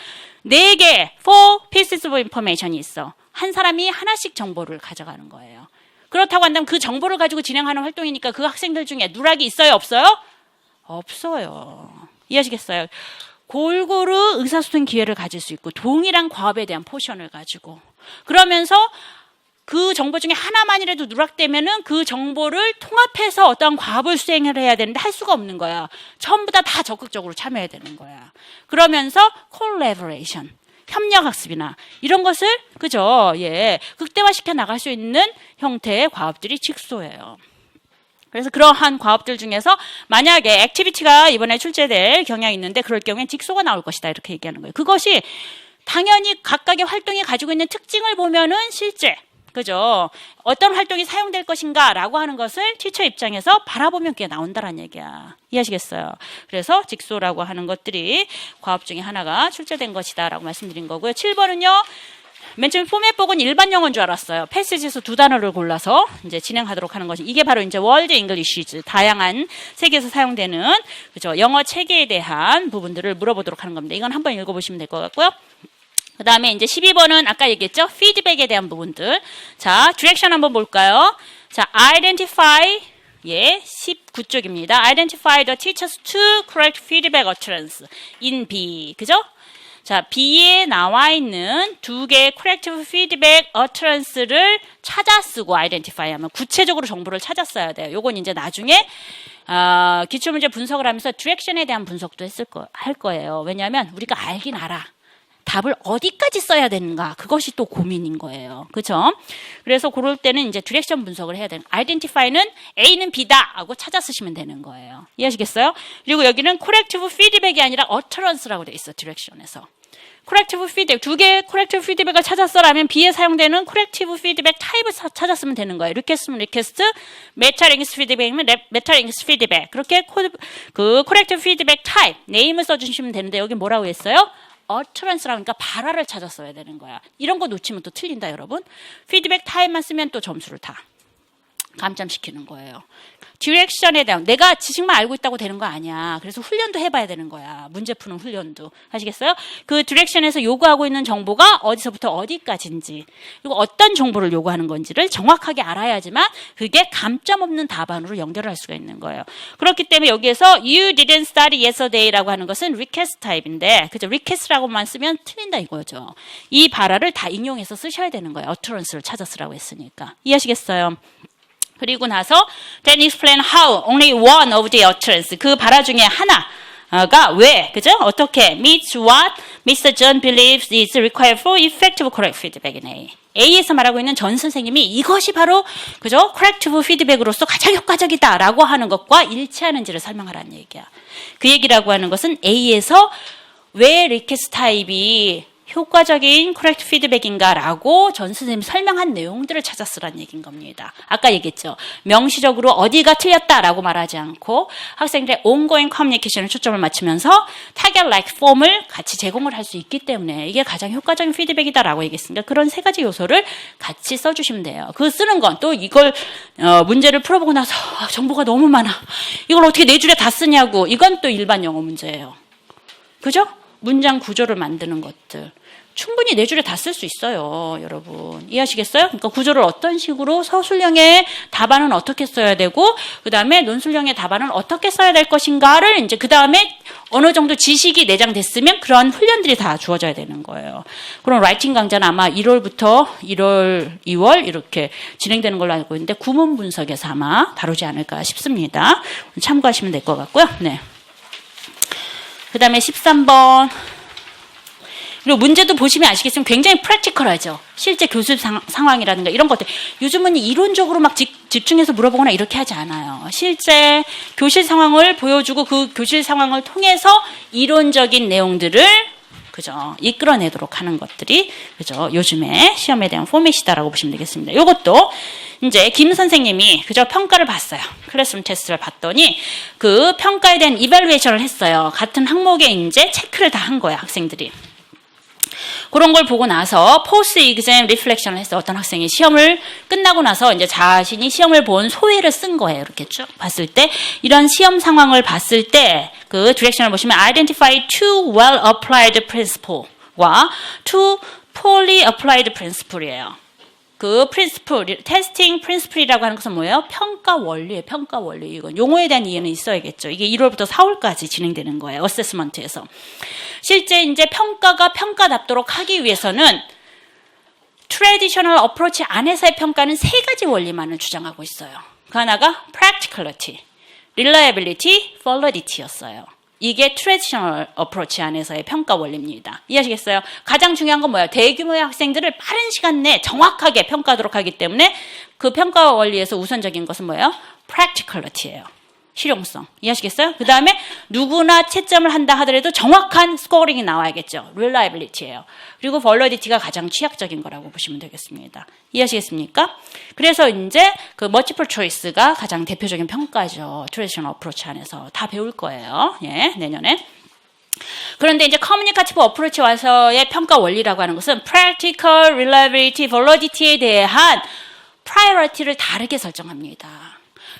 4개, 4 pieces of information이 있어. 한 사람이 하나씩 정보를 가져가는 거예요. 그렇다고 한다면 그 정보를 가지고 진행하는 활동이니까 그 학생들 중에 누락이 있어요? 없어요? 없어요. 이해하시겠어요? 골고루 의사소통 기회를 가질 수 있고 동일한 과업에 대한 포션을 가지고 그러면서 그 정보 중에 하나만이라도 누락되면은 그 정보를 통합해서 어떠한 과업을 수행을 해야 되는데 할 수가 없는 거야. 전부 다 적극적으로 참여해야 되는 거야. 그러면서 collaboration, 협력학습이나 이런 것을 그죠? 예, 극대화시켜 나갈 수 있는 형태의 과업들이 직소예요. 그래서 그러한 과업들 중에서 만약에 액티비티가 이번에 출제될 경향이 있는데 그럴 경우엔 직소가 나올 것이다 이렇게 얘기하는 거예요. 그것이 당연히 각각의 활동이 가지고 있는 특징을 보면은 실제 그죠? 어떤 활동이 사용될 것인가 라고 하는 것을 티처 입장에서 바라보면 그게 나온다는 얘기야. 이해하시겠어요? 그래서 직소라고 하는 것들이 과업 중에 하나가 출제된 것이다 라고 말씀드린 거고요. 7번은요. 맨 처음 포맷 복은 일반 영어인 줄 알았어요. 패시지에서 두 단어를 골라서 이제 진행하도록 하는 것이 이게 바로 이제 월드 잉글리시즈 다양한 세계에서 사용되는 그죠? 영어 체계에 대한 부분들을 물어보도록 하는 겁니다. 이건 한번 읽어보시면 될 것 같고요. 그 다음에 이제 12번은 아까 얘기했죠? 피드백에 대한 부분들. 자, 디렉션 한번 볼까요? 자, identify, 예, 19쪽입니다. identify the teachers to correct feedback utterance in B. 그죠? 자, B에 나와 있는 두 개의 corrective feedback utterance를 찾아 쓰고 identify 하면 구체적으로 정보를 찾아 써야 돼요. 요건 이제 나중에 기출문제 분석을 하면서 디렉션에 대한 분석도 할 거예요. 왜냐하면 우리가 알긴 알아. 답을 어디까지 써야 되는가 그것이 또 고민인 거예요. 그렇죠? 그래서 그럴 때는 이제 디렉션 분석을 해야 되는 identify는 A는 B다 하고 찾아 쓰시면 되는 거예요. 이해하시겠어요? 그리고 여기는 corrective feedback이 아니라 utterance라고 돼 있어. 디렉션에서. corrective feedback 두 개의 corrective feedback을 찾았어라면 B에 사용되는 corrective feedback 타입을 찾았으면 되는 거예요. request면 request, meta-linguistic feedback이면 meta-linguistic feedback. 그렇게 그 corrective feedback 타입 네임을 써주시면 되는데 여기 뭐라고 했어요? utterance라고 하니까 발화를 찾았어야 되는 거야. 이런 거 놓치면 또 틀린다, 여러분. 피드백 타입만 쓰면 또 점수를 다 감점시키는 거예요. 디렉션에 대한 내가 지식만 알고 있다고 되는 거 아니야. 그래서 훈련도 해봐야 되는 거야. 문제 푸는 훈련도. 아시겠어요? 그 디렉션에서 요구하고 있는 정보가 어디서부터 어디까지인지 그리고 어떤 정보를 요구하는 건지를 정확하게 알아야지만 그게 감점 없는 답안으로 연결할 수가 있는 거예요. 그렇기 때문에 여기에서 you didn't study yesterday라고 하는 것은 request 타입인데 그죠? request라고만 쓰면 틀린다 이거죠. 이 발화를 다 인용해서 쓰셔야 되는 거예요. utterance를 찾아 쓰라고 했으니까. 이해하시겠어요? 그리고 나서 then explain how only one of the utterance 그 발화 중에 하나가 왜 그죠? 어떻게 meets what Mr. John believes is required for effective correct feedback in A. A에서 말하고 있는 전 선생님이 이것이 바로 그죠? corrective feedback으로서 가장 효과적이다라고 하는 것과 일치하는지를 설명하라는 얘기야. 그 얘기라고 하는 것은 A에서 왜 request 타입이 효과적인 correct feedback인가라고 전 선생님이 설명한 내용들을 찾아 쓰라는 얘기인 겁니다. 아까 얘기했죠. 명시적으로 어디가 틀렸다라고 말하지 않고 학생들의 ongoing communication에 초점을 맞추면서 target-like 폼을 같이 제공을 할 수 있기 때문에 이게 가장 효과적인 피드백이다라고 얘기했습니다. 그런 세 가지 요소를 같이 써주시면 돼요. 그 쓰는 건 또 이걸 문제를 풀어보고 나서 정보가 너무 많아. 이걸 어떻게 네 줄에 다 쓰냐고. 이건 또 일반 영어 문제예요. 그죠? 문장 구조를 만드는 것들. 충분히 네 줄에 다 쓸 수 있어요, 여러분. 이해하시겠어요? 그러니까 구조를 어떤 식으로 서술형의 답안은 어떻게 써야 되고, 그 다음에 논술형의 답안은 어떻게 써야 될 것인가를 이제 그 다음에 어느 정도 지식이 내장됐으면 그런 훈련들이 다 주어져야 되는 거예요. 그럼 라이팅 강좌는 아마 1월부터 1월, 2월 이렇게 진행되는 걸로 알고 있는데 구문 분석에서 아마 다루지 않을까 싶습니다. 참고하시면 될 것 같고요. 네. 그 다음에 13번. 그리고 문제도 보시면 아시겠지만 굉장히 프랙티컬하죠. 실제 교습 상황이라든가 이런 것들. 요즘은 이론적으로 막 집중해서 물어보거나 이렇게 하지 않아요. 실제 교실 상황을 보여주고 그 교실 상황을 통해서 이론적인 내용들을 그죠 이끌어내도록 하는 것들이 그죠 요즘에 시험에 대한 포맷이다라고 보시면 되겠습니다. 이것도 이제 김 선생님이 그저 평가를 봤어요. 클래스룸 테스트를 봤더니 그 평가에 대한 이발루에이션을 했어요. 같은 항목에 이제 체크를 다 한 거야 학생들이. 그런 걸 보고 나서 포스트 이그잼 리플렉션을 했어요. 어떤 학생이 시험을 끝나고 나서 이제 자신이 시험을 본 소회를 쓴 거예요. 이렇게 쭉 봤을 때 이런 시험 상황을 봤을 때 그 디렉션을 보시면 identify two well applied principle과 two poorly applied principle이에요. 그 principle, testing principle이라고 하는 것은 뭐예요? 평가 원리예요. 평가 원리. 이건 용어에 대한 이해는 있어야겠죠. 이게 1월부터 4월까지 진행되는 거예요. 어세스먼트에서. 실제 이제 평가가 평가답도록 하기 위해서는 트래디셔널 어프로치 안에서의 평가는 세 가지 원리만을 주장하고 있어요. 그 하나가 practicality, reliability, validity였어요. 이게 트래디셔널 어프로치 안에서의 평가 원리입니다. 이해하시겠어요? 가장 중요한 건 뭐예요? 대규모의 학생들을 빠른 시간 내에 정확하게 평가하도록 하기 때문에 그 평가 원리에서 우선적인 것은 뭐예요? practicality예요. 실용성. 이해하시겠어요? 그 다음에 누구나 채점을 한다 하더라도 정확한 스코어링이 나와야겠죠. reliability예요. 그리고 validity가 가장 취약적인 거라고 보시면 되겠습니다. 이해하시겠습니까? 그래서 이제 그 multiple choice가 가장 대표적인 평가죠. traditional approach 안에서 다 배울 거예요. 예, 내년에. 그런데 이제 커뮤니케이티브 어프로치 와서의 평가 원리라고 하는 것은 practical, reliability, validity에 대한 priority를 다르게 설정합니다.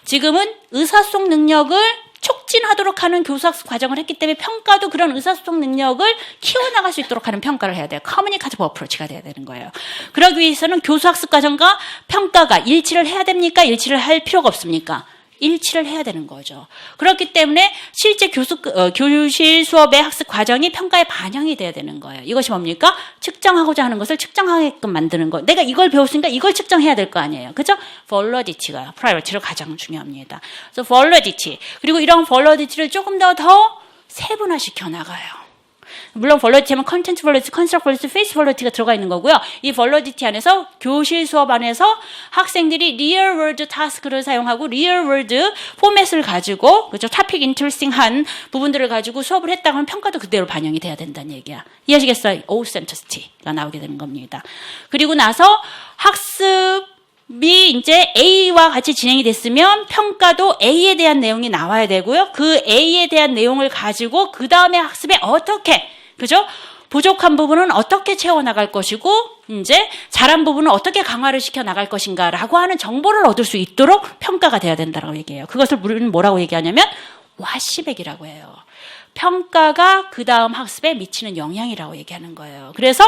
지금은 의사소통 능력을 촉진하도록 하는 교수학습 과정을 했기 때문에 평가도 그런 의사소통 능력을 키워나갈 수 있도록 하는 평가를 해야 돼요. 커뮤니케이티브 어프로치가 돼야 되는 거예요. 그러기 위해서는 교수학습 과정과 평가가 일치를 해야 됩니까? 일치를 할 필요가 없습니까? 일치를 해야 되는 거죠. 그렇기 때문에 실제 교실 수업의 학습 과정이 평가에 반영이 돼야 되는 거예요. 이것이 뭡니까? 측정하고자 하는 것을 측정하게끔 만드는 거. 내가 이걸 배웠으니까 이걸 측정해야 될 거 아니에요. 그죠? validity가, priority가 가장 중요합니다. 그래서 validity. 그리고 이런 validity를 조금 더 세분화시켜 나가요. 물론 validity 하면 content validity, construct validity, face validity가 들어가 있는 거고요. 이 validity 안에서 교실 수업 안에서 학생들이 real world task를 사용하고 real world 포맷을 가지고 그죠? topic interesting한 부분들을 가지고 수업을 했다고 하면 평가도 그대로 반영이 돼야 된다는 얘기야. 이해하시겠어요? O-centricity가 나오게 되는 겁니다. 그리고 나서 학습이 이제 A와 같이 진행이 됐으면 평가도 A에 대한 내용이 나와야 되고요. 그 A에 대한 내용을 가지고 그 다음에 학습에 어떻게, 그죠? 부족한 부분은 어떻게 채워나갈 것이고, 이제 잘한 부분은 어떻게 강화를 시켜 나갈 것인가라고 하는 정보를 얻을 수 있도록 평가가 돼야 된다고 얘기해요. 그것을 우리는 뭐라고 얘기하냐면 와시백이라고 해요. 평가가 그 다음 학습에 미치는 영향이라고 얘기하는 거예요. 그래서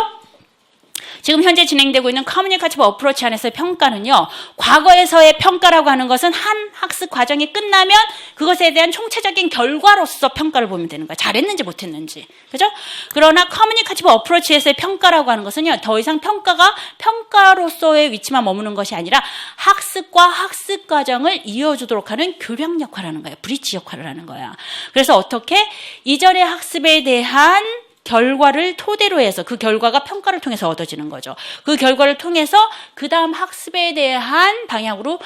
지금 현재 진행되고 있는 커뮤니케이티브 어프로치 안에서의 평가는요, 과거에서의 평가라고 하는 것은 한 학습 과정이 끝나면 그것에 대한 총체적인 결과로서 평가를 보면 되는 거예요. 잘했는지 못했는지. 그죠? 그러나 커뮤니케이티브 어프로치에서의 평가라고 하는 것은요, 더 이상 평가가 평가로서의 위치만 머무는 것이 아니라 학습과 학습 과정을 이어주도록 하는 교량 역할을 하는 거예요. 브릿지 역할을 하는 거야. 그래서 어떻게 이전의 학습에 대한 결과를 토대로 해서 그 결과가 평가를 통해서 얻어지는 거죠. 그 결과를 통해서 그 다음 학습에 대한 방향으로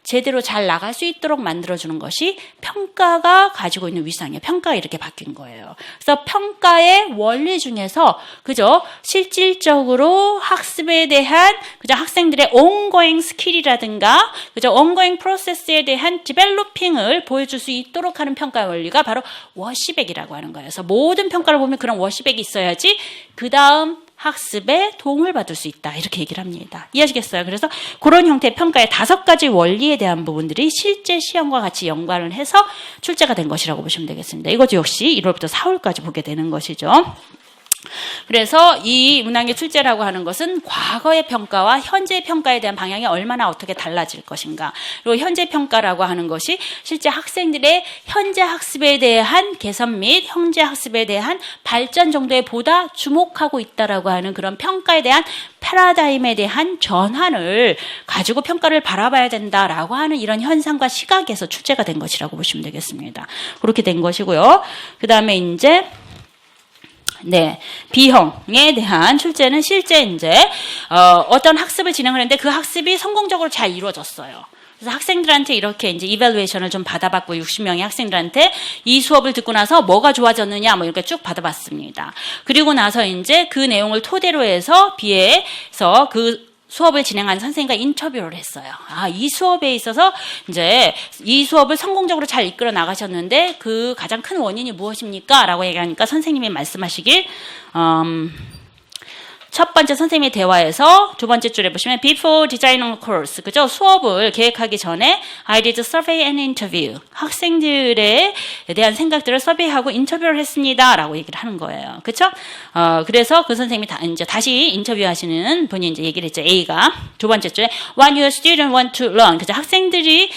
제대로 잘 나갈 수 있도록 만들어주는 것이 평가가 가지고 있는 위상이에요. 평가가 이렇게 바뀐 거예요. 그래서 평가의 원리 중에서 그죠? 실질적으로 학습에 대한 그죠? 학생들의 ongoing 스킬이라든가 그죠? ongoing 프로세스에 대한 디벨로핑을 보여줄 수 있도록 하는 평가의 원리가 바로 워시백이라고 하는 거예요. 그래서 모든 평가를 보면 그런 워시백이 있어야지 그 다음 학습에 도움을 받을 수 있다. 이렇게 얘기를 합니다. 이해하시겠어요? 그래서 그런 형태의 평가의 5가지 원리에 대한 부분들이 실제 시험과 같이 연관을 해서 출제가 된 것이라고 보시면 되겠습니다. 이것도 역시 1월부터 4월까지 보게 되는 것이죠. 그래서 이 문항의 출제라고 하는 것은 과거의 평가와 현재의 평가에 대한 방향이 얼마나 어떻게 달라질 것인가. 그리고 현재 평가라고 하는 것이 실제 학생들의 현재 학습에 대한 개선 및 현재 학습에 대한 발전 정도에 보다 주목하고 있다라고 하는 그런 평가에 대한 패러다임에 대한 전환을 가지고 평가를 바라봐야 된다라고 하는 이런 현상과 시각에서 출제가 된 것이라고 보시면 되겠습니다. 그렇게 된 것이고요. 그 다음에 이제 네, 비형에 대한 출제는 실제 이제 어떤 학습을 진행하는데 그 학습이 성공적으로 잘 이루어졌어요. 그래서 학생들한테 이렇게 이제 이밸루에이션을 좀 받아봤고 60명의 학생들한테 이 수업을 듣고 나서 뭐가 좋아졌느냐 뭐 이렇게 쭉 받아봤습니다. 그리고 나서 이제 그 내용을 토대로 해서 비해서 그 수업을 진행한 선생님과 인터뷰를 했어요. 이 수업에 있어서 이제 이 수업을 성공적으로 잘 이끌어 나가셨는데 그 가장 큰 원인이 무엇입니까? 라고 얘기하니까 선생님이 말씀하시길 첫 번째 선생님의 대화에서 두 번째 줄에 보시면 before designing course 그죠? 수업을 계획하기 전에 I did survey and interview 학생들에 대한 생각들을 서베이하고 인터뷰를 했습니다라고 얘기를 하는 거예요. 그렇죠? 그래서 그 선생님이 이제 다시 인터뷰하시는 분이 이제 얘기를 했죠. A가 두 번째 줄에 when your student want to learn 그죠? 학생들이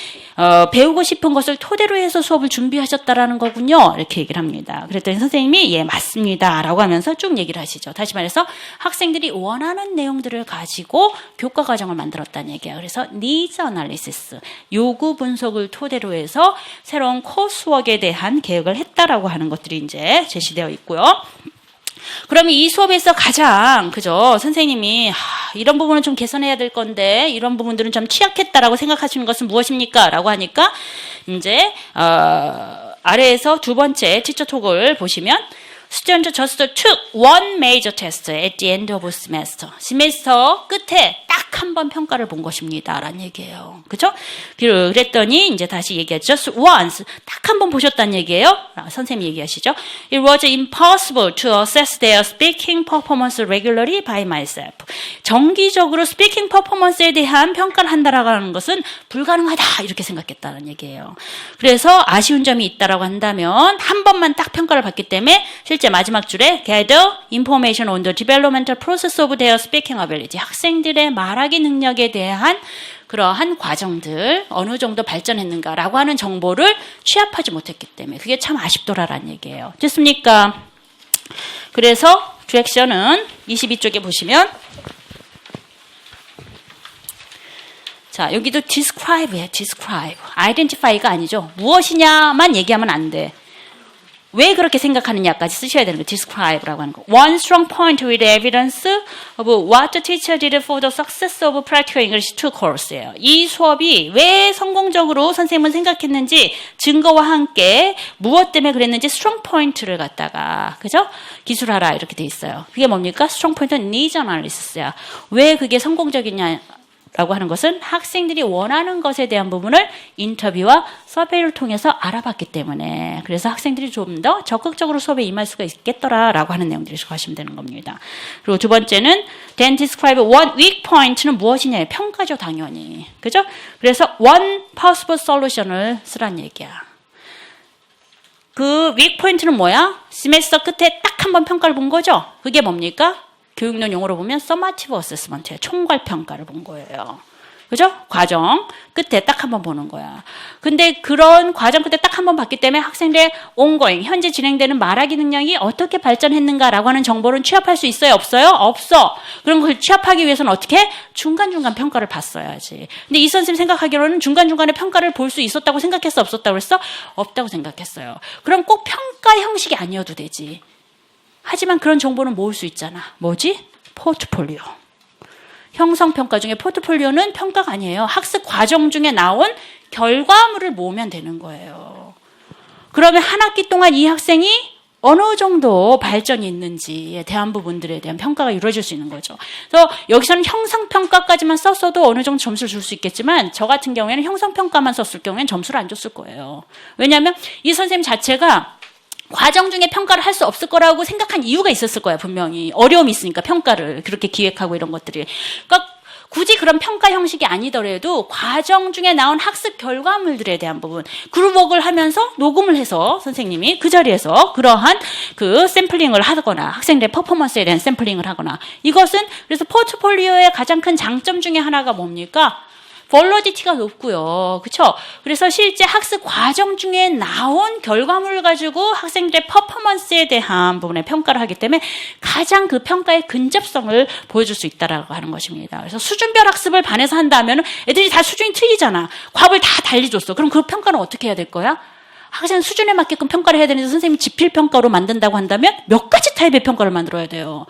배우고 싶은 것을 토대로 해서 수업을 준비하셨다라는 거군요. 이렇게 얘기를 합니다. 그랬더니 선생님이 예 맞습니다 라고 하면서 쭉 얘기를 하시죠. 다시 말해서 학생들이 원하는 내용들을 가지고 교과 과정을 만들었다는 얘기예요. 그래서 needs analysis 요구 분석을 토대로 해서 새로운 코스웍에 대한 계획을 했다라고 하는 것들이 이제 제시되어 있고요. 그러면 이 수업에서 가장 그죠? 선생님이 이런 부분은 좀 개선해야 될 건데 이런 부분들은 좀 취약했다라고 생각하시는 것은 무엇입니까? 라고 하니까 이제 아래에서 두 번째 티처 톡을 보시면 Students just took one major test at the end of semester. 시메스터 끝에 딱 한 번 평가를 본 것입니다. 라는 얘기예요. 그죠? 그랬더니 이제 다시 얘기하죠. Just once. 딱 한 번 보셨다는 얘기예요. 선생님이 얘기하시죠. It was impossible to assess their speaking performance regularly by myself. 정기적으로 스피킹 퍼포먼스에 대한 평가를 한다라고 하는 것은 불가능하다. 이렇게 생각했다는 얘기예요. 그래서 아쉬운 점이 있다라고 한다면 한 번만 딱 평가를 받기 때문에 실제 마지막 줄에 gather information on the developmental process of their speaking ability. 학생들의 말하기 능력에 대한 그러한 과정들 어느 정도 발전했는가라고 하는 정보를 취합하지 못했기 때문에 그게 참 아쉽더라라는 얘기예요. 됐습니까? 그래서 디렉션은 22쪽에 보시면 자 여기도 describe예요. describe. identify가 아니죠. 무엇이냐만 얘기하면 안 돼. 왜 그렇게 생각하느냐까지 쓰셔야 되는 거예요. describe라고 하는 거. One strong point with evidence of what the teacher did for the success of practical English 2 course예요. 이 수업이 왜 성공적으로 선생님은 생각했는지 증거와 함께 무엇 때문에 그랬는지 strong point를 갖다가 그죠? 기술하라 이렇게 돼 있어요. 그게 뭡니까? strong point는 needs analysis야. 왜 그게 성공적이냐? 라고 하는 것은 학생들이 원하는 것에 대한 부분을 인터뷰와 서베이를 통해서 알아봤기 때문에 그래서 학생들이 좀 더 적극적으로 수업에 임할 수가 있겠더라라고 하는 내용들을 하시면 되는 겁니다. 그리고 두 번째는 then describe one weak point는 무엇이냐 평가죠 당연히 그죠? 그래서 one possible solution을 쓰란 얘기야. 그 weak point는 뭐야? 시메스터 끝에 딱 한 번 평가를 본 거죠? 그게 뭡니까? 교육론 용어로 보면 summative assessment예요. 총괄 평가를 본 거예요. 그죠? 과정 끝에 딱 한 번 보는 거야. 근데 그런 과정 끝에 딱 한 번 봤기 때문에 학생들의 ongoing, 현재 진행되는 말하기 능력이 어떻게 발전했는가라고 하는 정보를 취합할 수 있어요? 없어요? 없어. 그럼 그걸 취합하기 위해서는 어떻게? 중간중간 평가를 봤어야지. 근데 이 선생님 생각하기로는 중간중간에 평가를 볼 수 있었다고 생각했어? 없었다고 그랬어? 없다고 생각했어요. 그럼 꼭 평가 형식이 아니어도 되지. 하지만 그런 정보는 모을 수 있잖아. 뭐지? 포트폴리오. 형성평가 중에 포트폴리오는 평가가 아니에요. 학습 과정 중에 나온 결과물을 모으면 되는 거예요. 그러면 한 학기 동안 이 학생이 어느 정도 발전이 있는지에 대한 부분들에 대한 평가가 이루어질 수 있는 거죠. 그래서 여기서는 형성평가까지만 썼어도 어느 정도 점수를 줄 수 있겠지만 저 같은 경우에는 형성평가만 썼을 경우에는 점수를 안 줬을 거예요. 왜냐하면 이 선생님 자체가 과정 중에 평가를 할 수 없을 거라고 생각한 이유가 있었을 거야, 분명히. 어려움이 있으니까 평가를 그렇게 기획하고 이런 것들이. 그러니까 굳이 그런 평가 형식이 아니더라도 과정 중에 나온 학습 결과물들에 대한 부분, 그룹워크를 하면서 녹음을 해서 선생님이 그 자리에서 그러한 그 샘플링을 하거나 학생들의 퍼포먼스에 대한 샘플링을 하거나 이것은 그래서 포트폴리오의 가장 큰 장점 중에 하나가 뭡니까? 퀄리티가 높고요. 그렇죠? 그래서 실제 학습 과정 중에 나온 결과물을 가지고 학생들의 퍼포먼스에 대한 부분에 평가를 하기 때문에 가장 그 평가의 근접성을 보여줄 수 있다라고 하는 것입니다. 그래서 수준별 학습을 반에서 한다면 애들이 다 수준이 틀리잖아. 값을 다 달리 줬어. 그럼 그 평가는 어떻게 해야 될 거야? 학생 수준에 맞게끔 평가를 해야 되는데 선생님이 지필평가로 만든다고 한다면 몇 가지 타입의 평가를 만들어야 돼요.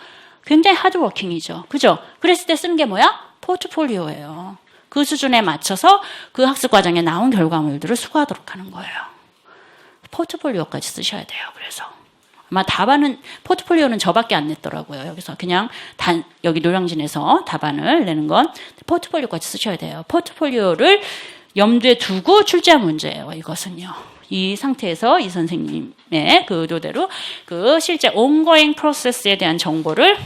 굉장히 하드워킹이죠. 그죠? 그랬을 때 쓰는 게 뭐야? 포트폴리오예요. 그 수준에 맞춰서 그 학습 과정에 나온 결과물들을 수거하도록 하는 거예요. 포트폴리오까지 쓰셔야 돼요. 그래서 아마 답안은 포트폴리오는 저밖에 안 냈더라고요. 여기서 그냥 여기 노량진에서 답안을 내는 건 포트폴리오까지 쓰셔야 돼요. 포트폴리오를 염두에 두고 출제한 문제예요. 이것은요. 이 상태에서 이 선생님의 그 의도대로 그 실제 ongoing process에 대한 정보를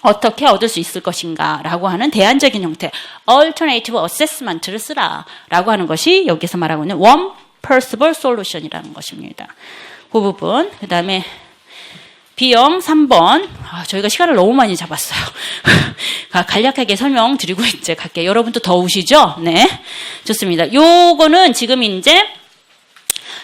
어떻게 얻을 수 있을 것인가 라고 하는 대안적인 형태 alternative assessment를 쓰라 라고 하는 것이 여기서 말하고 있는 one possible solution이라는 것입니다. 그 부분 그 다음에 B형 3번 저희가 시간을 너무 많이 잡았어요. 간략하게 설명드리고 이제 갈게요. 여러분도 더우시죠? 네, 좋습니다. 요거는 지금 이제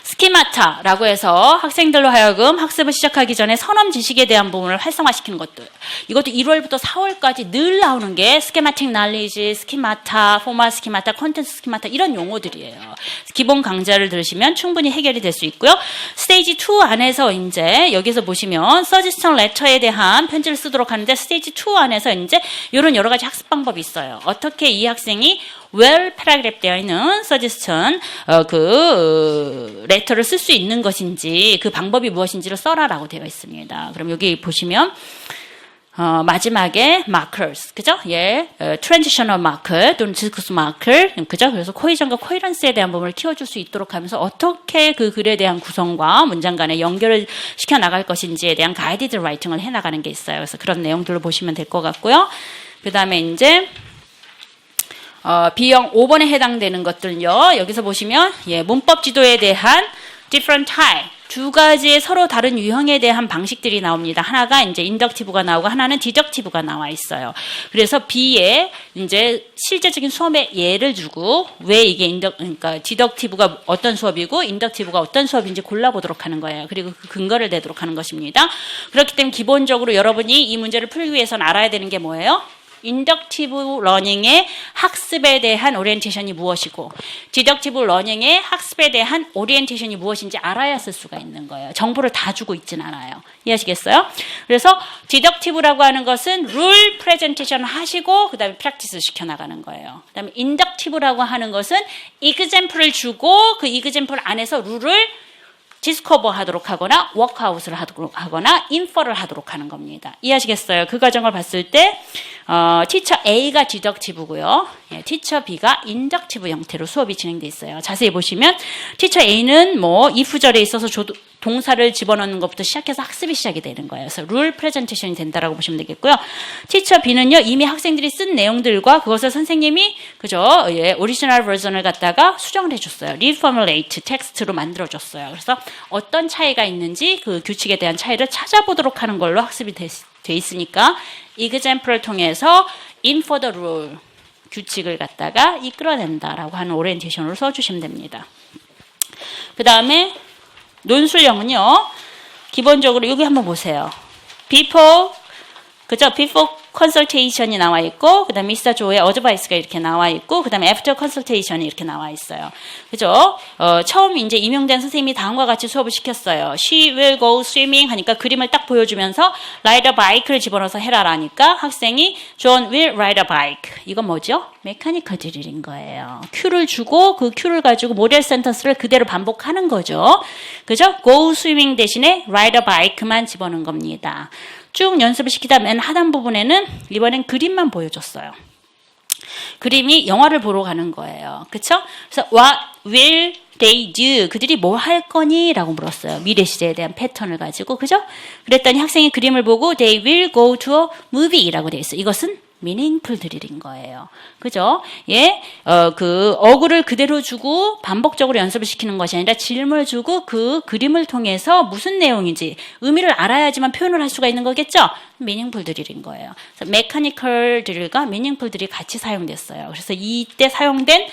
스키마타라고 해서 학생들로 하여금 학습을 시작하기 전에 선험 지식에 대한 부분을 활성화시키는 것도 이것도 1월부터 4월까지 늘 나오는 게 스키마틱 날리지, 스키마타, 포멀 스키마타, 콘텐츠 스키마타 이런 용어들이에요. 기본 강좌를 들으시면 충분히 해결이 될 수 있고요. 스테이지 2 안에서 이제 여기서 보시면 서지스턴 레터에 대한 편지를 쓰도록 하는데 스테이지 2 안에서 이제 이런 여러 가지 학습 방법이 있어요. 어떻게 이 학생이 well paragraph 되어 있는 suggestion 레터를 쓸 수 있는 것인지 그 방법이 무엇인지를 써라라고 되어 있습니다. 그럼 여기 보시면 마지막에 markers, 그죠? 예, transitional marker 또는 discourse marker, 그죠? 그래서 코헤전과 코헤런스에 대한 부분을 키워줄 수 있도록 하면서 어떻게 그 글에 대한 구성과 문장 간에 연결을 시켜 나갈 것인지에 대한 가이디드 라이팅을 해 나가는 게 있어요. 그래서 그런 내용들로 보시면 될 것 같고요. 그 다음에 이제 B형 5번에 해당되는 것들요. 여기서 보시면 예, 문법 지도에 대한 different type 두 가지의 서로 다른 유형에 대한 방식들이 나옵니다. 하나가 이제 인덕티브가 나오고 하나는 디덕티브가 나와 있어요. 그래서 B에 이제 실제적인 수업의 예를 주고 왜 이게 그러니까 디덕티브가 어떤 수업이고 인덕티브가 어떤 수업인지 골라보도록 하는 거예요. 그리고 그 근거를 내도록 하는 것입니다. 그렇기 때문에 기본적으로 여러분이 이 문제를 풀기 위해서는 알아야 되는 게 뭐예요? 인덕티브 러닝의 학습에 대한 오리엔테이션이 무엇이고 디덕티브 러닝의 학습에 대한 오리엔테이션이 무엇인지 알아야 쓸 수가 있는 거예요. 정보를 다 주고 있진 않아요. 이해하시겠어요? 그래서 디덕티브라고 하는 것은 룰 프레젠테이션 하시고 그 다음에 프랙티스 시켜나가는 거예요. 그 다음에 인덕티브라고 하는 것은 이그젬플을 주고 그 이그젬플 안에서 룰을 디스커버 하도록 하거나 워크아웃을 하거나 인퍼를 하도록 하는 겁니다. 이해하시겠어요? 그 과정을 봤을 때 티처 A가 디덕티브고요. 예, 티처 B가 인덕티브 형태로 수업이 진행돼 있어요. 자세히 보시면 티처 A는 뭐 if절에 있어서 동사를 집어넣는 것부터 시작해서 학습이 시작이 되는 거예요. 그래서 룰 프레젠테이션이 된다라고 보시면 되겠고요. 티처 B는요, 이미 학생들이 쓴 내용들과 그것을 선생님이 그죠? 예, 오리지널 버전을 갖다가 수정을 해줬어요. 리포뮬레이트 텍스트로 만들어줬어요. 그래서 어떤 차이가 있는지 그 규칙에 대한 차이를 찾아보도록 하는 걸로 학습이 돼 있으니까 이그젬플을 통해서 in for the rule 규칙을 갖다가 이끌어낸다라고 하는 오리엔테이션으로 써주시면 됩니다. 그 다음에 논술형은요, 기본적으로 여기 한번 보세요. before, 그죠? before consultation이 나와 있고, 그 다음에 Mr. Joe의 advice가 이렇게 나와 있고, 그 다음에 after consultation이 이렇게 나와 있어요. 그죠? 처음 이제 임용된 선생님이 다음과 같이 수업을 시켰어요. She will go swimming 하니까 그림을 딱 보여주면서 ride a bike를 집어넣어서 해라라니까 학생이 John will ride a bike. 이건 뭐죠? 메카니컬 드릴인 거예요. 큐를 주고 그 큐를 가지고 모델 센텐스를 그대로 반복하는 거죠. 그죠? go swimming 대신에 ride a bike만 집어넣은 겁니다. 쭉 연습을 시키다 맨 하단 부분에는 이번엔 그림만 보여줬어요. 그림이 영화를 보러 가는 거예요. 그쵸? 그래서 what will they do? 그들이 뭘 할 거니? 라고 물었어요. 미래 시제에 대한 패턴을 가지고. 그죠? 그랬더니 학생이 그림을 보고 they will go to a movie 라고 돼 있어요. 이것은 meaningful 드릴인 거예요. 그죠? 예, 그 어구를 그대로 주고 반복적으로 연습을 시키는 것이 아니라 질문을 주고 그 그림을 통해서 무슨 내용인지 의미를 알아야지만 표현을 할 수가 있는 거겠죠? meaningful 드릴인 거예요. 그래서 mechanical 드릴과 meaningful 드릴이 같이 사용됐어요. 그래서 이때 사용된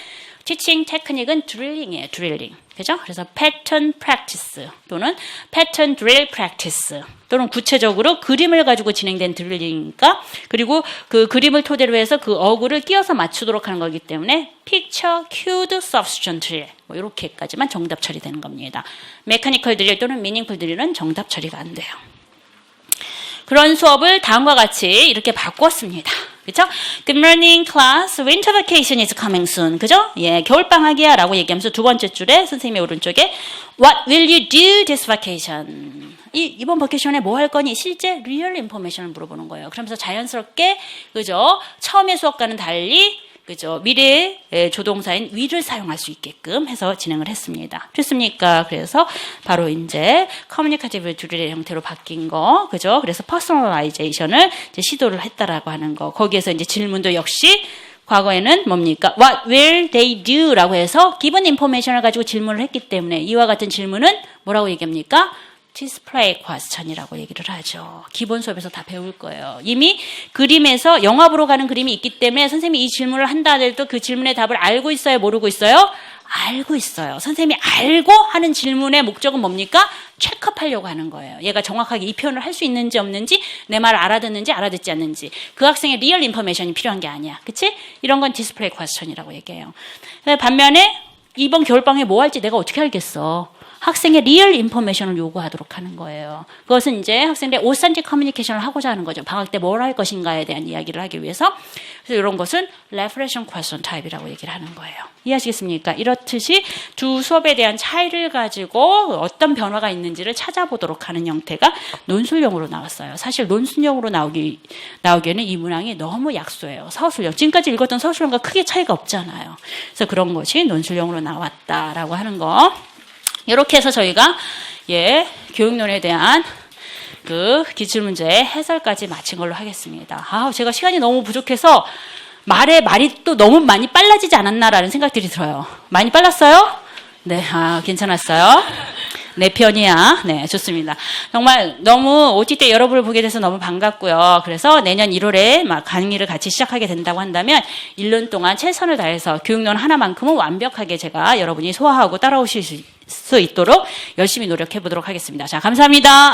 티칭 테크닉은 드릴링이에요. 드릴링. 그죠? 그래서 패턴 프랙티스 또는 패턴 드릴 프랙티스 또는 구체적으로 그림을 가지고 진행된 드릴링이니까 그리고 그 그림을 토대로 해서 그 어구를 끼워서 맞추도록 하는 거기 때문에 picture cued substitution drill 뭐 이렇게까지만 정답 처리되는 겁니다. 메카니컬 드릴 또는 미닝풀 드릴은 정답 처리가 안 돼요. 그런 수업을 다음과 같이 이렇게 바꿨습니다. 그죠? Good morning class. Winter vacation is coming soon. 그죠? 예, 겨울방학이야 라고 얘기하면서 두 번째 줄에 선생님의 오른쪽에 What will you do this vacation? 이번 버케이션에 뭐 할 거니? 실제 리얼 인포메이션을 물어보는 거예요. 그러면서 자연스럽게 그죠? 처음의 수업과는 달리 그죠? 미래의 조동사인 will을 사용할 수 있게끔 해서 진행을 했습니다. 됐습니까? 그래서 바로 이제 커뮤니케이티브 드릴의 형태로 바뀐 거, 그죠? 그래서 퍼스널라이제이션을 이제 시도를 했다라고 하는 거. 거기에서 이제 질문도 역시 과거에는 뭡니까? What will they do? 라고 해서 기본 인포메이션을 가지고 질문을 했기 때문에 이와 같은 질문은 뭐라고 얘기합니까? 디스플레이 퀘스천이라고 얘기를 하죠. 기본 수업에서 다 배울 거예요. 이미 그림에서 영화 보러 가는 그림이 있기 때문에 선생님이 이 질문을 한다 하더라도 그 질문의 답을 알고 있어요? 모르고 있어요? 알고 있어요. 선생님이 알고 하는 질문의 목적은 뭡니까? 체크업하려고 하는 거예요. 얘가 정확하게 이 표현을 할 수 있는지 없는지, 내 말을 알아듣는지 알아듣지 않는지. 그 학생의 리얼 인포메이션이 필요한 게 아니야. 그치? 이런 건 디스플레이 퀘스천이라고 얘기해요. 반면에 이번 겨울방학에 뭐 할지 내가 어떻게 알겠어? 학생의 리얼 인포메이션을 요구하도록 하는 거예요. 그것은 이제 학생들의 오센틱 커뮤니케이션을 하고자 하는 거죠. 방학 때 뭘 할 것인가에 대한 이야기를 하기 위해서. 그래서 이런 것은 reflection question type이라고 얘기를 하는 거예요. 이해하시겠습니까? 이렇듯이 두 수업에 대한 차이를 가지고 어떤 변화가 있는지를 찾아보도록 하는 형태가 논술형으로 나왔어요. 사실 논술형으로 나오기에는 이 문항이 너무 약소해요. 서술형. 지금까지 읽었던 서술형과 크게 차이가 없잖아요. 그래서 그런 것이 논술형으로 나왔다라고 하는 거. 이렇게 해서 저희가 교육론에 대한 그 기출문제 해설까지 마친 걸로 하겠습니다. 제가 시간이 너무 부족해서 말이 또 너무 많이 빨라지지 않았나라는 생각들이 들어요. 많이 빨랐어요? 네, 괜찮았어요. 내 편이야. 네, 좋습니다. 정말 너무 OT 때 여러분을 보게 돼서 너무 반갑고요. 그래서 내년 1월에 막 강의를 같이 시작하게 된다고 한다면 1년 동안 최선을 다해서 교육론 하나만큼은 완벽하게 제가 여러분이 소화하고 따라오실 수 있도록 열심히 노력해 보도록 하겠습니다. 자, 감사합니다.